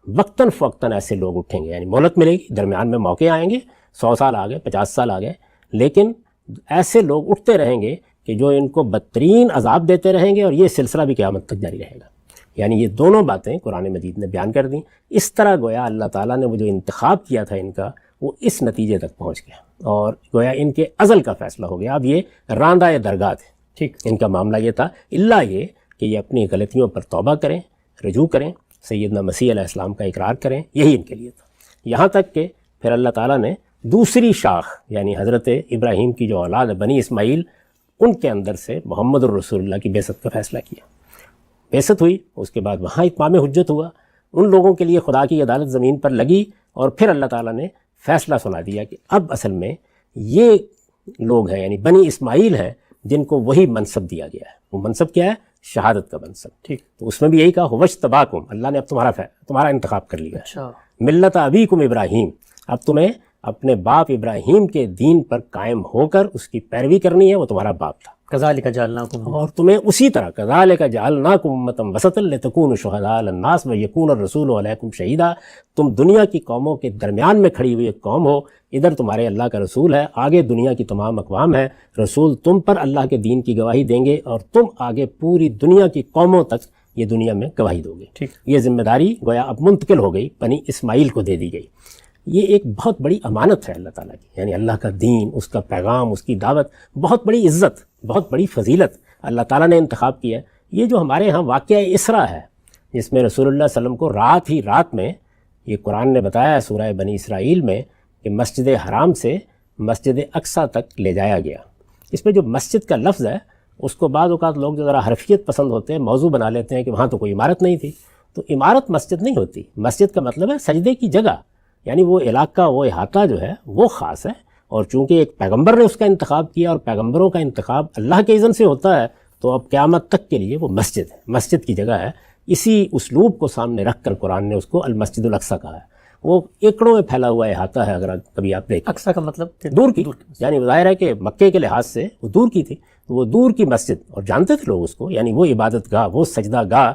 S3: وقتاً فوقتاً ایسے لوگ اٹھیں گے، یعنی مہلت ملے گی، درمیان میں موقع آئیں گے، 100 سال آ گئے، 50 سال آ گئے، لیکن ایسے لوگ اٹھتے رہیں گے کہ جو ان کو بدترین عذاب دیتے رہیں گے، اور یہ سلسلہ بھی قیامت تک جاری رہے گا. یعنی یہ دونوں باتیں قرآن مجید نے بیان کر دیں. اس طرح گویا اللہ تعالیٰ نے وہ جو انتخاب کیا تھا ان کا وہ اس نتیجے تک پہنچ گیا، اور گویا ان کے ازل کا فیصلہ ہو گیا. اب یہ راندہ درگاہ تھے،
S1: ٹھیک،
S3: ان کا معاملہ یہ تھا، اللہ یہ کہ یہ اپنی غلطیوں پر توبہ کریں، رجوع کریں، سیدنا مسیح علیہ السلام کا اقرار کریں، یہی ان کے لیے تھا. یہاں تک کہ پھر اللہ تعالیٰ نے دوسری شاخ یعنی حضرت ابراہیم کی جو اولاد ہے بنی اسماعیل، ان کے اندر سے محمد الرسول اللہ کی بعثت کا فیصلہ کیا. بعثت ہوئی، اس کے بعد وہاں اتمام حجت ہوا، ان لوگوں کے لیے خدا کی عدالت زمین پر لگی، اور پھر اللہ تعالیٰ نے فیصلہ سنا دیا کہ اب اصل میں یہ لوگ ہیں یعنی بنی اسماعیل ہیں جن کو وہی منصب دیا گیا ہے. وہ منصب کیا ہے؟ شہادت کا منصب.
S1: ٹھیک،
S3: تو اس میں بھی یہی کہا ہوجتباکم، اللہ نے اب تمہارا انتخاب کر لیا ہے.
S1: اچھا،
S3: ملت ابیکم ابراہیم، اب تمہیں اپنے باپ ابراہیم کے دین پر قائم ہو کر اس کی پیروی کرنی ہے، وہ تمہارا باپ تھا.
S1: کذالک جعلناکم،
S3: اور تمہیں اسی طرح کذالک جعلناکم امۃ وسطا لتکونوا شہداء علی الناس ویکون الرسول علیکم شہیدا. تم دنیا کی قوموں کے درمیان میں کھڑی ہوئی ایک قوم ہو، ادھر تمہارے اللہ کا رسول ہے، آگے دنیا کی تمام اقوام ہے، رسول تم پر اللہ کے دین کی گواہی دیں گے، اور تم آگے پوری دنیا کی قوموں تک یہ دنیا میں گواہی دو گے.
S1: ٹھیک،
S3: یہ ذمہ داری گویا اب منتقل ہو گئی، بنی اسماعیل کو دے دی گئی. یہ ایک بہت بڑی امانت ہے اللہ تعالیٰ کی، یعنی اللہ کا دین، اس کا پیغام، اس کی دعوت، بہت بڑی عزت، بہت بڑی فضیلت اللہ تعالیٰ نے انتخاب کیا ہے. یہ جو ہمارے ہاں واقعہ اسرا ہے جس میں رسول اللہ صلی اللہ علیہ وسلم کو رات میں یہ قرآن نے بتایا ہے سورہ بنی اسرائیل میں کہ مسجد حرام سے مسجد اقصیٰ تک لے جایا گیا. اس میں جو مسجد کا لفظ ہے اس کو بعض اوقات لوگ جو ذرا حرفیت پسند ہوتے ہیں موضوع بنا لیتے ہیں کہ وہاں تو کوئی عمارت نہیں تھی. تو عمارت مسجد نہیں ہوتی، مسجد کا مطلب ہے سجدے کی جگہ، یعنی وہ علاقہ، وہ احاطہ جو ہے وہ خاص ہے. اور چونکہ ایک پیغمبر نے اس کا انتخاب کیا اور پیغمبروں کا انتخاب اللہ کے اذن سے ہوتا ہے، تو اب قیامت تک کے لیے وہ مسجد ہے، مسجد کی جگہ ہے. اسی اسلوب کو سامنے رکھ کر قرآن نے اس کو المسجد الاقصیٰ کہا ہے. وہ ایکڑوں میں پھیلا ہوا احاطہ ہے، اگر کبھی آپ دیکھیں.
S1: اقصیٰ کا مطلب کہ
S3: دور کی، یعنی ظاہر ہے کہ مکے کے لحاظ سے وہ دور کی تھی، وہ دور کی مسجد، اور جانتے تھے لوگ اس کو، یعنی وہ عبادت گاہ، وہ سجدہ گاہ.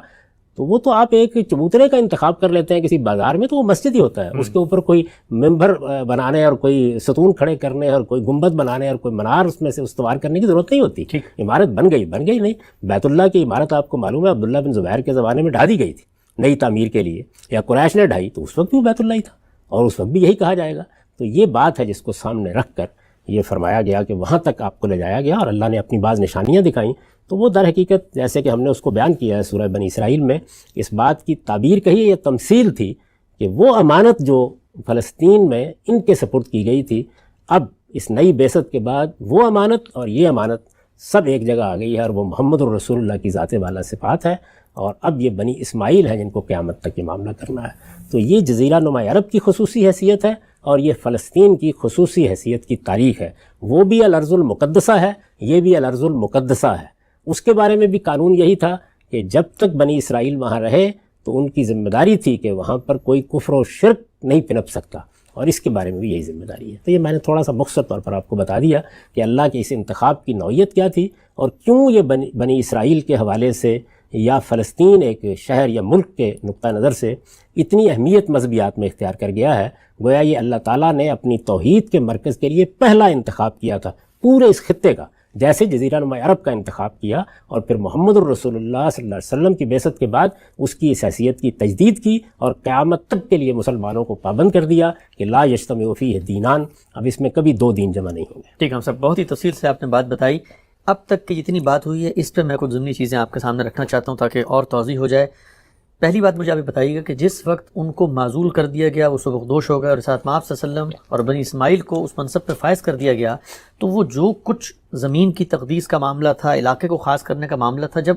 S3: تو وہ تو آپ ایک چبوترے کا انتخاب کر لیتے ہیں کسی بازار میں تو وہ مسجد ہی ہوتا ہے. اس کے اوپر کوئی ممبر بنانے اور کوئی ستون کھڑے کرنے اور کوئی گنبد بنانے اور کوئی منار اس میں سے استوار کرنے کی ضرورت نہیں ہوتی. عمارت بن گئی نہیں. بیت اللہ کی عمارت آپ کو معلوم ہے عبداللہ بن زبیر کے زمانے میں ڈھا دی گئی تھی نئی تعمیر کے لیے، یا قریش نے ڈھائی، تو اس وقت بھی وہ بیت اللہ ہی تھا اور اس وقت بھی یہی کہا جائے گا. تو یہ بات ہے جس کو سامنے رکھ کر یہ فرمایا گیا کہ وہاں تک آپ کو لے جایا گیا، اور اللہ نے اپنی بعض نشانیاں دکھائیں. تو وہ در حقیقت جیسے کہ ہم نے اس کو بیان کیا ہے سورہ بنی اسرائیل میں، اس بات کی تعبیر کہی، یہ تمثیل تھی کہ وہ امانت جو فلسطین میں ان کے سپرد کی گئی تھی، اب اس نئی بعثت کے بعد وہ امانت اور یہ امانت سب ایک جگہ آ گئی ہے، اور وہ محمد الرسول اللہ کی ذات والا صفات ہے. اور اب یہ بنی اسماعیل ہیں جن کو قیامت تک یہ معاملہ کرنا ہے. تو یہ جزیرہ نما عرب کی خصوصی حیثیت ہے، اور یہ فلسطین کی خصوصی حیثیت کی تاریخ ہے. وہ بھی الارض المقدسہ ہے، یہ بھی الارض المقدسہ ہے. اس کے بارے میں بھی قانون یہی تھا کہ جب تک بنی اسرائیل وہاں رہے تو ان کی ذمہ داری تھی کہ وہاں پر کوئی کفر و شرک نہیں پنپ سکتا، اور اس کے بارے میں بھی یہی ذمہ داری ہے. تو یہ میں نے تھوڑا سا مختصر طور پر آپ کو بتا دیا کہ اللہ کے اس انتخاب کی نوعیت کیا تھی، اور کیوں یہ بنی اسرائیل کے حوالے سے یا فلسطین ایک شہر یا ملک کے نقطہ نظر سے اتنی اہمیت مذہبیات میں اختیار کر گیا ہے. گویا یہ اللہ تعالیٰ نے اپنی توحید کے مرکز کے لیے پہلا انتخاب کیا تھا پورے اس خطے کا، جیسے جزیرہ نما عرب کا انتخاب کیا، اور پھر محمد الرسول اللہ صلی اللہ علیہ وسلم کی بعثت کے بعد اس کی اس حیثیت کی تجدید کی، اور قیامت تک کے لیے مسلمانوں کو پابند کر دیا کہ لا یجتمع فیہ دینان، اب اس میں کبھی دو دین جمع نہیں ہوں گے.
S1: ٹھیک ہے صاحب، بہت ہی تفصیل سے آپ نے بات بتائی. اب تک کی جتنی بات ہوئی ہے اس پہ میں کچھ ضمنی چیزیں آپ کے سامنے رکھنا چاہتا ہوں تاکہ اور توضیح ہو جائے. پہلی بات مجھے آپ بتائیے گا کہ جس وقت ان کو معزول کر دیا گیا، وہ سبکدوش ہو گئے، اور ساتھ میں آپ صلی اللہ علیہ وسلم اور بنی اسماعیل کو اس منصب پہ فائز کر دیا گیا، تو وہ جو کچھ زمین کی تقدیس کا معاملہ تھا، علاقے کو خاص کرنے کا معاملہ تھا، جب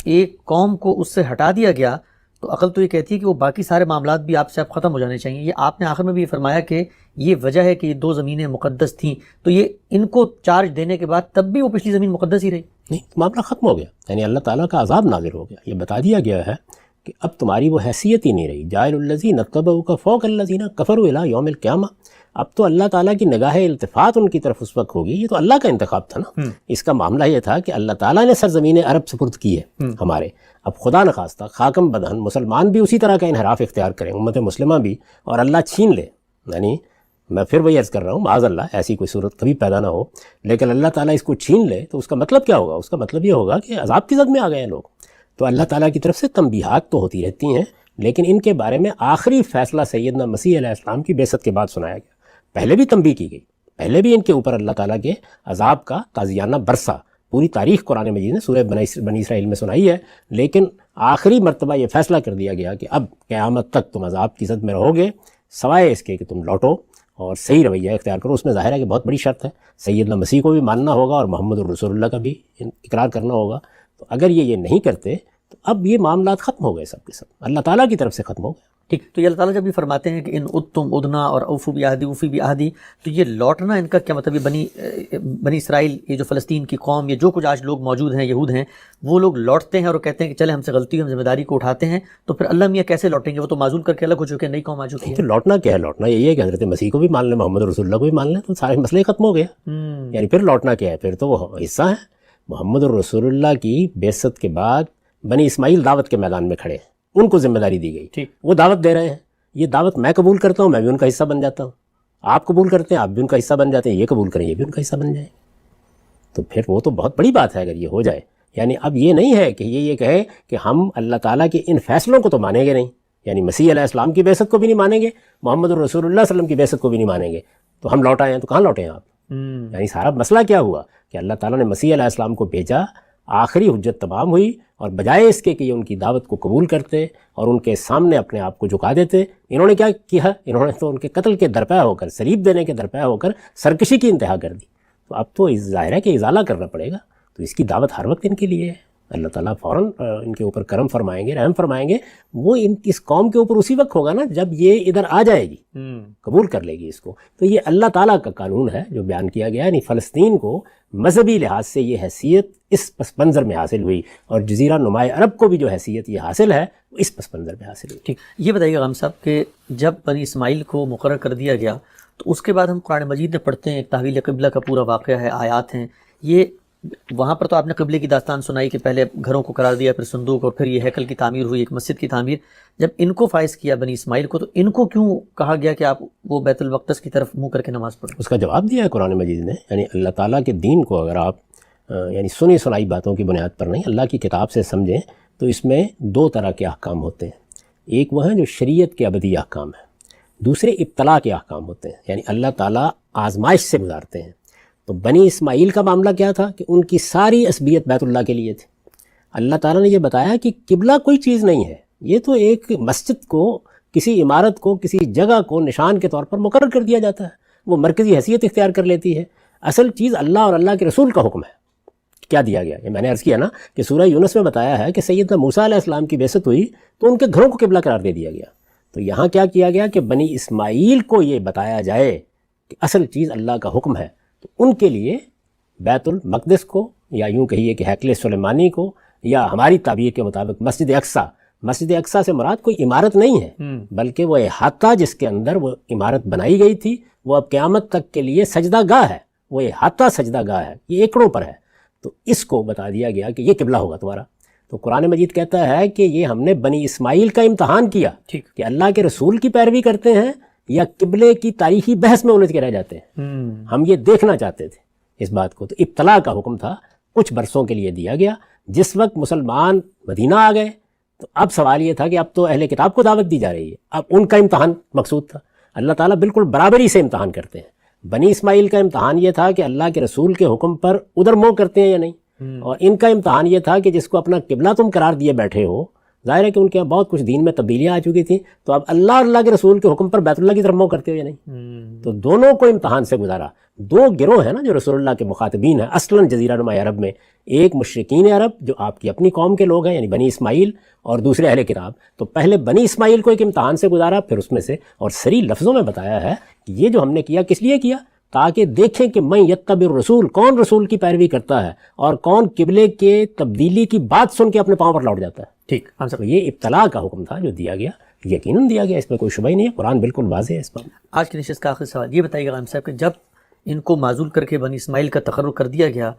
S1: ایک قوم کو اس سے ہٹا دیا گیا تو عقل تو یہ کہتی ہے کہ وہ باقی سارے معاملات بھی آپ سے اب ختم ہو جانے چاہیے. یہ آپ نے آخر میں بھی یہ فرمایا کہ یہ وجہ ہے کہ یہ 2 زمینیں مقدس تھیں، تو یہ ان کو چارج دینے کے بعد تب بھی وہ پچھلی زمین مقدس ہی رہی؟
S3: نہیں، معاملہ ختم ہو گیا، یعنی اللہ تعالیٰ کا عذاب نازل ہو گیا. یہ بتا دیا گیا ہے کہ اب تمہاری وہ حیثیت ہی نہیں رہی. جاعل الذین اتبعوک فوق الذین کفروا الی یوم القیامہ. اب تو اللہ تعالیٰ کی نگاہ التفات ان کی طرف اس وقت ہوگی. یہ تو اللہ کا انتخاب تھا نا. اس کا معاملہ یہ تھا کہ اللہ تعالیٰ نے سرزمین عرب سپرد کی ہے ہمارے. اب خدا نخواستہ خاکم بدہن مسلمان بھی اسی طرح کا انحراف اختیار کریں، امت مسلمہ بھی، اور اللہ چھین لے. یعنی میں پھر وہی عرض کر رہا ہوں، معاذ اللہ ایسی کوئی صورت کبھی پیدا نہ ہو، لیکن اللہ تعالیٰ اس کو چھین لے تو اس کا مطلب کیا ہوگا؟ اس کا مطلب یہ ہوگا کہ عذاب کی زد میں آ گئے ہیں لوگ. تو اللہ تعالیٰ کی طرف سے تنبیہات تو ہوتی رہتی ہیں، لیکن ان کے بارے میں آخری فیصلہ سیدنا مسیح علیہ السلام کی بعثت کے بعد سنایا گیا. پہلے بھی تنبیہ کی گئی، پہلے بھی ان کے اوپر اللہ تعالیٰ کے عذاب کا تازیانہ برسا پوری تاریخ قرآن مجید نے سورہ بنی اسرائیل میں سنائی ہے. لیکن آخری مرتبہ یہ فیصلہ کر دیا گیا کہ اب قیامت تک تم عذاب کی زد میں رہو گے، سوائے اس کے کہ تم لوٹو اور صحیح رویہ اختیار کرو. اس میں ظاہر ہے کہ بہت بڑی شرط ہے، سیدنا مسیح کو بھی ماننا ہوگا اور محمد الرسول اللہ کا بھی اقرار کرنا ہوگا. تو اگر یہ نہیں کرتے تو اب یہ معاملات ختم ہو گئے، سب کے سب اللہ تعالیٰ کی طرف سے ختم ہو گئے.
S1: ٹھیک، تو یہ اللہ تعالیٰ جب یہ فرماتے ہیں کہ ان ادتم ادنا اور اوفو بعہدی اوفی بعہدی، تو یہ لوٹنا ان کا کیا مطلب؟ یہ بنی اسرائیل، یہ جو فلسطین کی قوم، یہ جو کچھ آج لوگ موجود ہیں یہود ہیں، وہ لوگ لوٹتے ہیں اور کہتے ہیں کہ چلے ہم سے غلطی، ہم ذمہ داری کو اٹھاتے ہیں، تو پھر اللہ میاں کیسے لوٹیں گے؟ وہ تو معزول کر کے الگ ہو چکے ہیں، نئی قوم آ چکی ہے.
S3: تو لوٹنا کیا ہے؟ لوٹنا یہی ہے کہ حضرت مسیح کو بھی مان لیں، محمد رسول اللہ کو بھی مان لیں، تو سارے مسئلے ختم ہو گیا. یعنی پھر لوٹنا کیا ہے؟ پھر تو وہ حصہ ہے. محمد الرسول اللہ کی بعثت کے بعد بنی اسماعیل دعوت کے میدان میں کھڑے ہیں، ان کو ذمہ داری دی گئی، وہ دعوت دے رہے ہیں. یہ دعوت میں قبول کرتا ہوں، میں بھی ان کا حصہ بن جاتا ہوں. آپ قبول کرتے ہیں، آپ بھی ان کا حصہ بن جاتے ہیں. یہ قبول کریں، یہ بھی ان کا حصہ بن جائیں. تو پھر وہ تو بہت بڑی بات ہے اگر یہ ہو جائے. یعنی اب یہ نہیں ہے کہ یہ کہے کہ ہم اللہ تعالیٰ کے ان فیصلوں کو تو مانیں گے نہیں، یعنی مسیح علیہ السلام کی بعثت کو بھی نہیں مانیں گے، محمد الرسول اللہ صلی اللہ علیہ وسلم کی بعثت کو بھی نہیں مانیں گے، تو ہم لوٹ آئے ہیں. تو کہاں لوٹے ہیں آپ؟ یعنی سارا مسئلہ کیا ہوا کہ اللہ تعالیٰ نے مسیح علیہ السلام کو بھیجا، آخری حجت تمام ہوئی، اور بجائے اس کے کہ یہ ان کی دعوت کو قبول کرتے اور ان کے سامنے اپنے آپ کو جھکا دیتے، انہوں نے کیا کیا؟ انہوں نے تو ان کے قتل کے درپے ہو کر، صلیب دینے کے درپے ہو کر سرکشی کی انتہا کر دی. تو اب تو ظاہر ہے کہ ازالہ کرنا پڑے گا. تو اس کی دعوت ہر وقت ان کے لیے ہے. اللہ تعالیٰ فوراً ان کے اوپر کرم فرمائیں گے، رحم فرمائیں گے. وہ اس قوم کے اوپر اسی وقت ہوگا نا جب یہ ادھر آ جائے گی، قبول کر لے گی اس کو. تو یہ اللہ تعالیٰ کا قانون ہے جو بیان کیا گیا. یعنی فلسطین کو مذہبی لحاظ سے یہ حیثیت اس پس منظر میں حاصل ہوئی، اور جزیرہ نمائے عرب کو بھی جو حیثیت یہ حاصل ہے وہ اس پس منظر میں حاصل ہوئی.
S1: ٹھیک، یہ بتائیے غام صاحب کہ جب بنی اسماعیل کو مقرر کر دیا گیا تو اس کے بعد ہم قرآن مجید میں پڑھتے ہیں، تحویل قبلہ کا پورا واقعہ ہے، آیات ہیں. یہ وہاں پر تو آپ نے قبلے کی داستان سنائی کہ پہلے گھروں کو قرار دیا، پھر صندوق، اور پھر یہ ہیکل کی تعمیر ہوئی، ایک مسجد کی تعمیر. جب ان کو فائز کیا بنی اسماعیل کو، تو ان کو کیوں کہا گیا کہ آپ وہ بیت المقدس کی طرف منہ کر کے نماز پڑھیں؟
S3: اس کا جواب دیا ہے قرآن مجید نے. یعنی اللہ تعالیٰ کے دین کو اگر آپ یعنی سنی سنائی باتوں کی بنیاد پر نہیں، اللہ کی کتاب سے سمجھیں تو اس میں 2 طرح کے احکام ہوتے ہیں. ایک وہ ہیں جو شریعت کے ابدی احکام ہیں، دوسرے ابتلا کے احکام ہوتے ہیں، یعنی اللہ تعالیٰ آزمائش سے گزارتے ہیں. تو بنی اسماعیل کا معاملہ کیا تھا کہ ان کی ساری عصبیت بیت اللہ کے لیے تھی. اللہ تعالیٰ نے یہ بتایا کہ قبلہ کوئی چیز نہیں ہے، یہ تو ایک مسجد کو، کسی عمارت کو، کسی جگہ کو نشان کے طور پر مقرر کر دیا جاتا ہے، وہ مرکزی حیثیت اختیار کر لیتی ہے. اصل چیز اللہ اور اللہ کے رسول کا حکم ہے. کیا دیا گیا؟ یہ میں نے عرض کیا نا کہ سورہ یونس میں بتایا ہے کہ سیدنا موسیٰ علیہ السلام کی بعثت ہوئی تو ان کے گھروں کو قبلہ قرار دے دیا گیا. تو یہاں کیا کیا گیا کہ بنی اسماعیل کو یہ بتایا جائے کہ اصل چیز اللہ کا حکم ہے. تو ان کے لیے بیت المقدس کو، یا یوں کہیے کہ ہیکل سلیمانی کو، یا ہماری تعبیر کے مطابق مسجد اقصیٰ سے مراد کوئی عمارت نہیں ہے، بلکہ وہ احاطہ جس کے اندر وہ عمارت بنائی گئی تھی، وہ اب قیامت تک کے لیے سجدہ گاہ ہے. وہ احاطہ سجدہ گاہ ہے، یہ ایکڑوں پر ہے. تو اس کو بتا دیا گیا کہ یہ قبلہ ہوگا تمہارا. تو قرآن مجید کہتا ہے کہ یہ ہم نے بنی اسماعیل کا امتحان کیا کہ اللہ کے رسول کی پیروی کرتے ہیں یا قبلے کی تاریخی بحث میں الجھ کے رہ جاتے ہیں. ہم یہ دیکھنا چاہتے تھے اس بات کو. تو ابتلا کا حکم تھا، کچھ برسوں کے لیے دیا گیا. جس وقت مسلمان مدینہ آ گئے تو اب سوال یہ تھا کہ اب تو اہل کتاب کو دعوت دی جا رہی ہے، اب ان کا امتحان مقصود تھا. اللہ تعالیٰ بالکل برابری سے امتحان کرتے ہیں. بنی اسماعیل کا امتحان یہ تھا کہ اللہ کے رسول کے حکم پر ادھر منہ کرتے ہیں یا نہیں، اور ان کا امتحان یہ تھا کہ جس کو اپنا قبلہ تم قرار دیے بیٹھے ہو، ظاہر ہے کہ ان کے بہت کچھ دین میں تبدیلیاں آ چکی تھیں، تو اب اللہ اور اللہ کے رسول کے حکم پر بیت اللہ کی طرف منہ کرتے ہو یا نہیں. تو دونوں کو امتحان سے گزارا. دو گروہ ہیں نا جو رسول اللہ کے مخاطبین ہیں اصلاً جزیرہ نما عرب میں، ایک مشرکین عرب جو آپ کی اپنی قوم کے لوگ ہیں یعنی بنی اسماعیل، اور دوسرے اہل کتاب. تو پہلے بنی اسماعیل کو ایک امتحان سے گزارا، پھر اس میں سے اور صریح لفظوں میں بتایا ہے کہ یہ جو ہم نے کیا کس لیے کیا، تاکہ دیکھیں کہ من یتبع الرسول، کون رسول کی پیروی کرتا ہے اور کون قبلے کے تبدیلی کی بات سن کے اپنے پاؤں پر لوٹ جاتا ہے.
S1: ٹھیک ہم
S3: تو یہ ابتلاء کا حکم تھا جو دیا گیا، یقیناً دیا گیا، اس میں کوئی شبہ ہی نہیں ہے، قرآن بالکل واضح ہے اس پر.
S1: آج کی نشست کا آخری سوال یہ بتائیے گا غالب صاحب کہ جب ان کو معزول کر کے بنی اسماعیل کا تقرر کر دیا گیا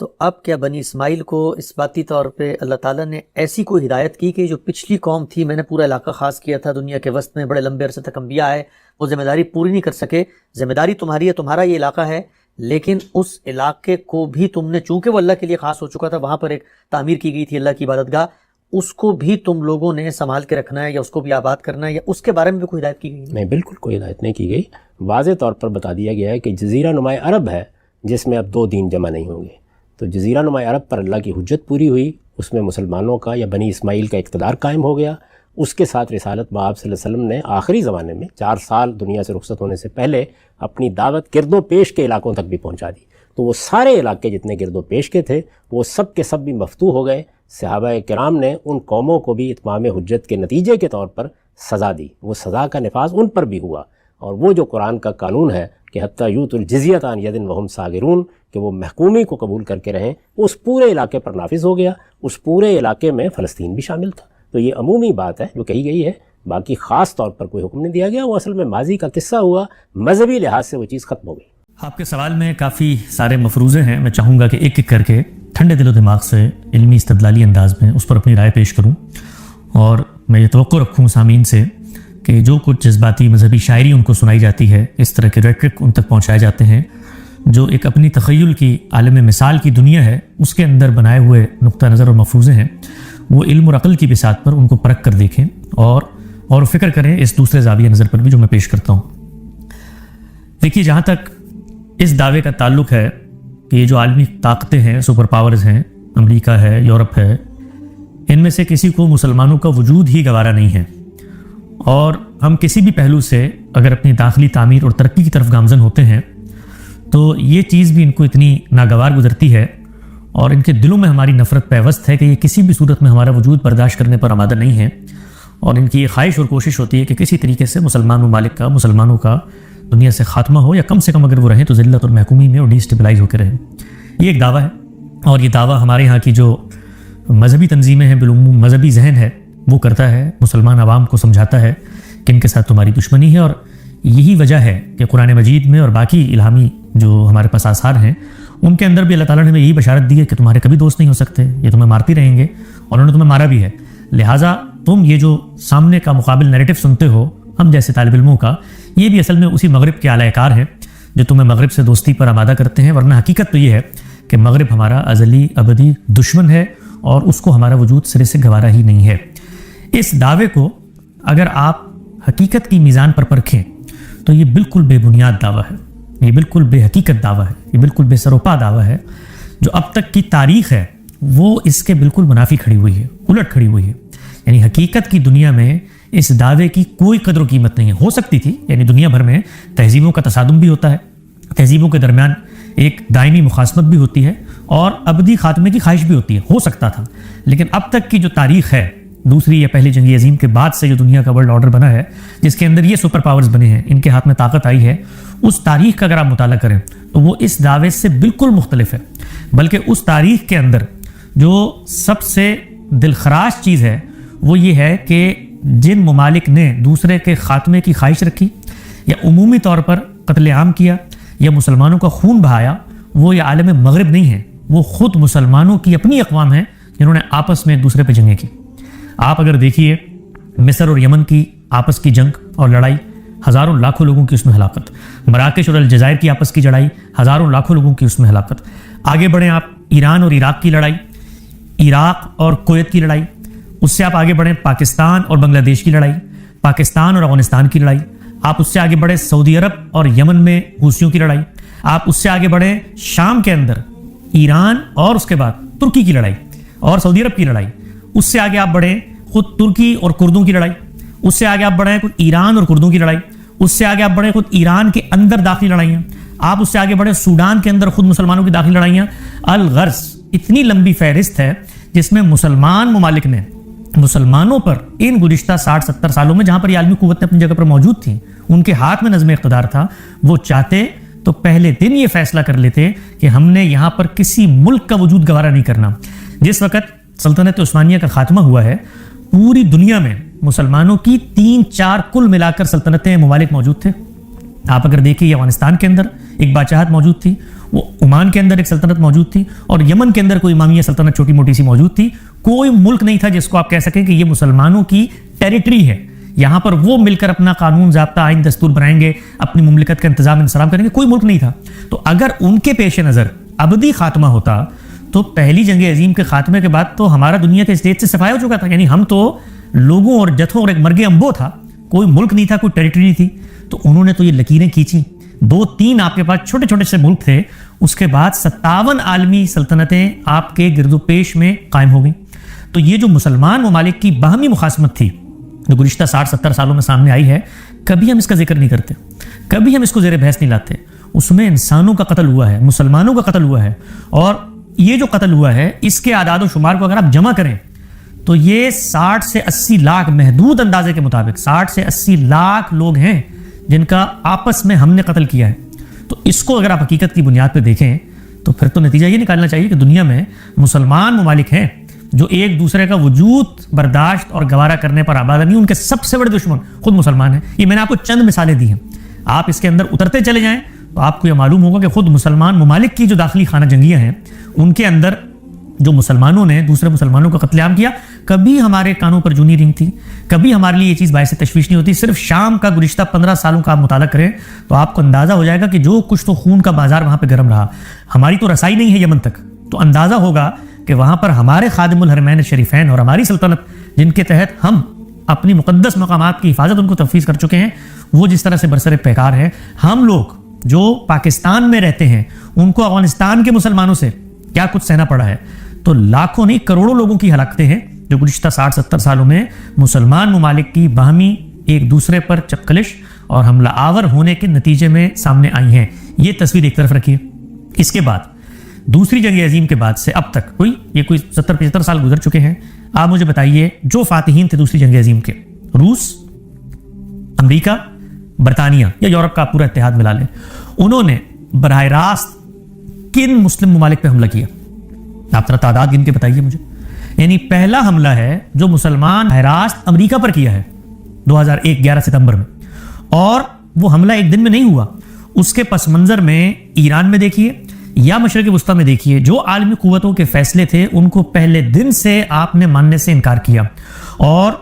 S1: تو اب کیا بنی اسماعیل کو اس باتی طور پہ اللہ تعالیٰ نے ایسی کوئی ہدایت کی کہ جو پچھلی قوم تھی، میں نے پورا علاقہ خاص کیا تھا، دنیا کے وسط میں بڑے لمبے عرصے تک انبیاء آئے، وہ ذمہ داری پوری نہیں کر سکے، ذمہ داری تمہاری ہے، تمہارا یہ علاقہ ہے، لیکن اس علاقے کو بھی تم نے، چونکہ وہ اللہ کے لیے خاص ہو چکا تھا، وہاں پر ایک تعمیر کی گئی تھی اللہ کی عبادت گاہ، اس کو بھی تم لوگوں نے سنبھال کے رکھنا ہے یا اس کو بھی آباد کرنا ہے، یا اس کے بارے میں بھی کوئی ہدایت کی گئی
S3: نہیں، بالکل کوئی ہدایت نہیں کی گئی. واضح طور پر بتا دیا گیا ہے کہ جزیرہ نما عرب ہے جس میں اب دو دین جمع نہیں ہوں گے. تو جزیرہ نما عرب پر اللہ کی حجت پوری ہوئی، اس میں مسلمانوں کا یا بنی اسماعیل کا اقتدار قائم ہو گیا. اس کے ساتھ رسالت بآب صلی اللہ علیہ وسلم نے آخری زمانے میں 4 سال دنیا سے رخصت ہونے سے پہلے اپنی دعوت گرد و پیش کے علاقوں تک بھی پہنچا دی. تو وہ سارے علاقے جتنے گرد و پیش کے تھے وہ سب کے سب بھی مفتوح ہو گئے. صحابہ کرام نے ان قوموں کو بھی اتمام حجت کے نتیجے کے طور پر سزا دی، وہ سزا کا نفاذ ان پر بھی ہوا. اور وہ جو قرآن کا قانون ہے کہ حتیٰ یوت الجزیۃ عن ید وہم صاغرون، کہ وہ محکومی کو قبول کر کے رہیں، اس پورے علاقے پر نافذ ہو گیا. اس پورے علاقے میں فلسطین بھی شامل تھا. تو یہ عمومی بات ہے جو کہی گئی ہے، باقی خاص طور پر کوئی حکم نہیں دیا گیا. وہ اصل میں ماضی کا قصہ ہوا، مذہبی لحاظ سے وہ چیز ختم ہو گئی.
S2: آپ کے سوال میں کافی سارے مفروضے ہیں، میں چاہوں گا کہ ایک ایک کر کے ٹھنڈے دل و دماغ سے علمی استدلالی انداز میں اس پر اپنی رائے پیش کروں، اور میں یہ توقع رکھوں سامعین سے کہ جو کچھ جذباتی مذہبی شاعری ان کو سنائی جاتی ہے، اس طرح کے ریٹرک ان تک پہنچائے جاتے ہیں جو ایک اپنی تخیل کی عالم مثال کی دنیا ہے، اس کے اندر بنائے ہوئے نقطہ نظر اور مفروضے ہیں، وہ علم اور عقل کی بساط پر ان کو پرکھ کر دیکھیں اور فکر کریں اس دوسرے زاویہ نظر پر بھی جو میں پیش کرتا ہوں. دیکھیے، جہاں تک اس دعوے کا تعلق ہے کہ یہ جو عالمی طاقتیں ہیں، سپر پاورز ہیں، امریکہ ہے، یورپ ہے، ان میں سے کسی کو مسلمانوں کا وجود ہی گوارا نہیں ہے، اور ہم کسی بھی پہلو سے اگر اپنی داخلی تعمیر اور ترقی کی طرف گامزن ہوتے ہیں تو یہ چیز بھی ان کو اتنی ناگوار گزرتی ہے، اور ان کے دلوں میں ہماری نفرت پیوست ہے کہ یہ کسی بھی صورت میں ہمارا وجود برداشت کرنے پر آمادہ نہیں ہے، اور ان کی یہ خواہش اور کوشش ہوتی ہے کہ کسی طریقے سے مسلمان ممالک کا، مسلمانوں کا دنیا سے خاتمہ ہو، یا کم سے کم اگر وہ رہیں تو ذلت اور محکومی میں اور ڈیسٹیبلائز ہو کے رہیں. یہ ایک دعویٰ ہے، اور یہ دعویٰ ہمارے ہاں کی جو مذہبی تنظیمیں ہیں، بالعموم مذہبی ذہن ہے، وہ کرتا ہے، مسلمان عوام کو سمجھاتا ہے کہ ان کے ساتھ تمہاری دشمنی ہے. اور یہی وجہ ہے کہ قرآن مجید میں اور باقی الہامی جو ہمارے پاس آثار ہیں ان کے اندر بھی اللہ تعالیٰ نے یہی بشارت دی ہے کہ تمہارے کبھی دوست نہیں ہو سکتے، یہ تمہیں مارتی رہیں گے، اور انہوں نے تمہیں مارا بھی ہے. لہٰذا تم یہ جو سامنے کا مقابل نیریٹو سنتے ہو ہم جیسے طالب علموں کا، یہ بھی اصل میں اسی مغرب کے اعلی کار ہیں جو تمہیں مغرب سے دوستی پر آمادہ کرتے ہیں، ورنہ حقیقت تو یہ ہے کہ مغرب ہمارا ازلی ابدی دشمن ہے اور اس کو ہمارا وجود سرے سے گوارا ہی نہیں ہے. اس دعوے کو اگر آپ حقیقت کی میزان پر پرکھیں تو یہ بالکل بے بنیاد دعویٰ ہے، یہ بالکل بے حقیقت دعویٰ ہے، یہ بالکل بے سروپا دعویٰ ہے. جو اب تک کی تاریخ ہے وہ اس کے بالکل منافی کھڑی ہوئی ہے، الٹ کھڑی ہوئی ہے. یعنی حقیقت کی دنیا میں اس دعوے کی کوئی قدر و قیمت نہیں ہے. ہو سکتی تھی، یعنی دنیا بھر میں تہذیبوں کا تصادم بھی ہوتا ہے، تہذیبوں کے درمیان ایک دائمی مخاصمت بھی ہوتی ہے اور ابدی خاتمے کی خواہش بھی ہوتی ہے، ہو سکتا تھا. لیکن اب تک کی جو تاریخ ہے، دوسری یا پہلی جنگ عظیم کے بعد سے جو دنیا کا ورلڈ آرڈر بنا ہے، جس کے اندر یہ سپر پاورز بنے ہیں، ان کے ہاتھ میں طاقت آئی ہے، اس تاریخ کا اگر آپ مطالعہ کریں تو وہ اس دعوے سے بالکل مختلف ہے. بلکہ اس تاریخ کے اندر جو سب سے دلخراش چیز ہے وہ یہ ہے کہ جن ممالک نے دوسرے کے خاتمے کی خواہش رکھی یا عمومی طور پر قتل عام کیا یا مسلمانوں کا خون بہایا، وہ یہ عالم مغرب نہیں ہے، وہ خود مسلمانوں کی اپنی اقوام ہیں جنہوں نے آپس میں ایک دوسرے پہ جنگیں کی. آپ اگر دیکھیے مصر اور یمن کی آپس کی جنگ اور لڑائی، ہزاروں لاکھوں لوگوں کی اس میں ہلاکت. مراکش اور الجزائر کی آپس کی لڑائی، ہزاروں لاکھوں لوگوں کی اس میں ہلاکت. آگے بڑھیں آپ، ایران اور عراق کی لڑائی، عراق اور کویت کی لڑائی. اس سے آپ آگے بڑھیں پاکستان اور بنگلہ دیش کی لڑائی، پاکستان اور افغانستان کی لڑائی. آپ اس سے آگے بڑھیں سعودی عرب اور یمن میں حوثیوں کی لڑائی. آپ اس سے آگے بڑھیں شام کے اندر ایران اور اس کے بعد ترکی کی لڑائی اور سعودی عرب کی لڑائی. اس سے آگے آپ بڑھیں خود ترکی اور کردوں کی لڑائی. اس سے آگے آپ بڑھیں خود ایران اور کردوں کی لڑائی. اس سے آگے آپ بڑھیں خود ایران کے اندر داخلی لڑائیاں. آپ اس سے آگے بڑھے سوڈان کے اندر خود مسلمانوں کی داخلی لڑائیاں. الغرض اتنی لمبی فہرست ہے جس میں مسلمان ممالک نے مسلمانوں پر ان گزشتہ 60-70 سالوں میں، جہاں پر یہ عالمی قوتیں اپنی جگہ پر موجود تھیں، ان کے ہاتھ میں نظم اقتدار تھا، وہ چاہتے تو پہلے دن یہ فیصلہ کر لیتے کہ ہم نے یہاں پر کسی ملک کا وجود گوارا نہیں کرنا. جس وقت سلطنت عثمانیہ کا خاتمہ ہوا ہے، پوری دنیا میں مسلمانوں کی 3-4 کل ملا کر سلطنتیں، ممالک موجود تھے. آپ اگر دیکھیں افغانستان کے اندر ایک بادشاہت موجود تھی، وہ عمان کے اندر ایک سلطنت موجود تھی، اور یمن کے اندر کوئی امامیہ سلطنت چھوٹی موٹی سی موجود تھی. کوئی ملک نہیں تھا جس کو آپ کہہ سکیں کہ یہ مسلمانوں کی ٹیریٹری ہے، یہاں پر وہ مل کر اپنا قانون ضابطہ آئین دستور بنائیں گے، اپنی مملکت کا انتظام انصرام کریں گے. کوئی ملک نہیں تھا. تو اگر ان کے پیش نظر ابدی خاتمہ ہوتا تو پہلی جنگ عظیم کے خاتمے کے بعد تو ہمارا دنیا کے اسٹیج سے صفائی ہو چکا تھا. یعنی ہم تو لوگوں اور جتھوں اور ایک مرگ امبو تھا، کوئی ملک نہیں تھا، کوئی ٹیریٹری نہیں تھی. تو انہوں نے تو یہ لکیریں کھینچی. 2-3 آپ کے پاس چھوٹے چھوٹے سے ملک تھے، اس کے بعد 57 عالمی سلطنتیں آپ کے گرد و پیش میں قائم ہو گئیں. تو یہ جو مسلمان ممالک کی باہمی مخاصمت تھی جو گزشتہ 60-70 سالوں میں سامنے آئی ہے، کبھی ہم اس کا ذکر نہیں کرتے، کبھی ہم اس کو زیر بحث نہیں لاتے. اس میں انسانوں کا قتل ہوا ہے، مسلمانوں کا قتل ہوا ہے، اور یہ جو قتل ہوا ہے اس کے اعداد و شمار کو اگر آپ جمع کریں تو یہ 60 سے 80 لاکھ محدود اندازے کے مطابق 60 سے 80 لاکھ لوگ ہیں جن کا آپس میں ہم نے قتل کیا ہے. تو اس کو اگر آپ حقیقت کی بنیاد پہ دیکھیں تو پھر تو نتیجہ یہ نکالنا چاہیے کہ دنیا میں مسلمان ممالک ہیں جو ایک دوسرے کا وجود برداشت اور گوارا کرنے پر آباد نہیں. ان کے سب سے بڑے دشمن خود مسلمان ہیں. یہ میں نے آپ کو چند مثالیں دی ہیں، آپ اس کے اندر اترتے چلے جائیں تو آپ کو یہ معلوم ہوگا کہ خود مسلمان ممالک کی جو داخلی خانہ جنگیاں ہیں ان کے اندر جو مسلمانوں نے دوسرے مسلمانوں کا قتل عام کیا، کبھی ہمارے کانوں پر جونی رنگ تھی، کبھی ہمارے لیے یہ چیز باعث تشویش نہیں ہوتی. صرف شام کا گزشتہ 15 سالوں کا آپ مطالعہ کریں تو آپ کو اندازہ ہو جائے گا کہ جو کچھ تو خون کا بازار وہاں پہ گرم رہا. ہماری تو رسائی نہیں ہے یمن تک، تو اندازہ ہوگا کہ وہاں پر ہمارے خادم الحرمین الشریفین اور ہماری سلطنت جن کے تحت ہم اپنی مقدس مقامات کی حفاظت ان کو تفویض کر چکے ہیں، وہ جس طرح سے برسر پیکار ہیں. ہم لوگ جو پاکستان میں رہتے ہیں ان کو افغانستان کے مسلمانوں سے کیا کچھ سہنا پڑا ہے. تو لاکھوں نہیں کروڑوں لوگوں کی ہلاکتیں ہیں جو گزشتہ 60-70 سالوں میں مسلمان ممالک کی باہمی ایک دوسرے پر چپکلش اور حملہ آور ہونے کے نتیجے میں سامنے آئی ہیں. یہ تصویر ایک طرف رکھیے. اس کے بعد دوسری جنگ عظیم کے بعد سے اب تک کوئی 70-75 سال گزر چکے ہیں. آپ مجھے بتائیے جو فاتحین تھے دوسری جنگ عظیم کے، روس، امریکہ، برطانیہ یا یورپ کا پورا اتحاد ملا لیں، انہوں نے براہ راست کن مسلم ممالک پہ حملہ کیا؟ آپ ذرا تعداد گن کے بتائیے مجھے. یعنی پہلا حملہ ہے جو مسلمان براہ راست امریکہ پر کیا ہے 2001 11 ستمبر میں، اور وہ حملہ ایک دن میں نہیں ہوا. اس کے پس منظر میں ایران میں دیکھیے یا مشرق وسطیٰ میں دیکھیے، جو عالمی قوتوں کے فیصلے تھے ان کو پہلے دن سے آپ نے ماننے سے انکار کیا، اور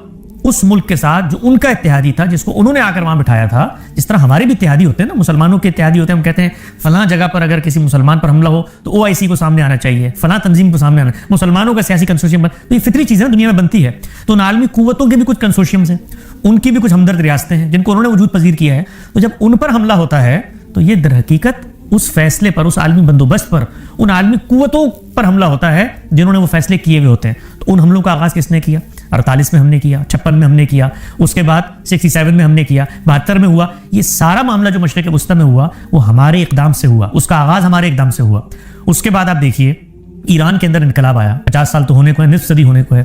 S2: اس ملک کے ساتھ جو ان کا اتحادی تھا جس کو انہوں نے آ کر وہاں بٹھایا تھا، جس طرح ہمارے بھی اتحادی ہوتے ہیں نا، مسلمانوں کے اتحادی ہوتے ہیں. ہم کہتے ہیں فلاں جگہ پر اگر کسی مسلمان پر حملہ ہو تو OIC کو سامنے آنا چاہیے، فلاں تنظیم کو سامنے آنا، مسلمانوں کا سیاسی کنسورشیم تو یہ فطری چیزیں دنیا میں بنتی ہے. تو ان عالمی قوتوں کے بھی کچھ کنسورشیمز ہیں، ان کی بھی کچھ ہمدرد ریاستیں ہیں جن کو انہوں نے وجود پذیر کیا ہے. تو جب ان پر حملہ ہوتا ہے تو یہ در حقیقت اس فیصلے پر، اس عالمی بندوبست پر، ان عالمی قوتوں پر حملہ ہوتا ہے جنہوں نے وہ فیصلے کیے ہوئے ہوتے ہیں. تو ان حملوں کا آغاز کس نے کیا؟ 48 میں ہم نے کیا، 56 میں ہم نے کیا، اس کے بعد 67 میں ہم نے کیا، 72 میں ہوا. یہ سارا معاملہ جو مشرق وسطیٰ میں ہوا وہ ہمارے اقدام سے ہوا، اس کا آغاز ہمارے اقدام سے ہوا. اس کے بعد آپ دیکھیے ایران کے اندر انقلاب آیا، 50 سال تو ہونے کو ہے، نصف صدی ہونے کو ہے.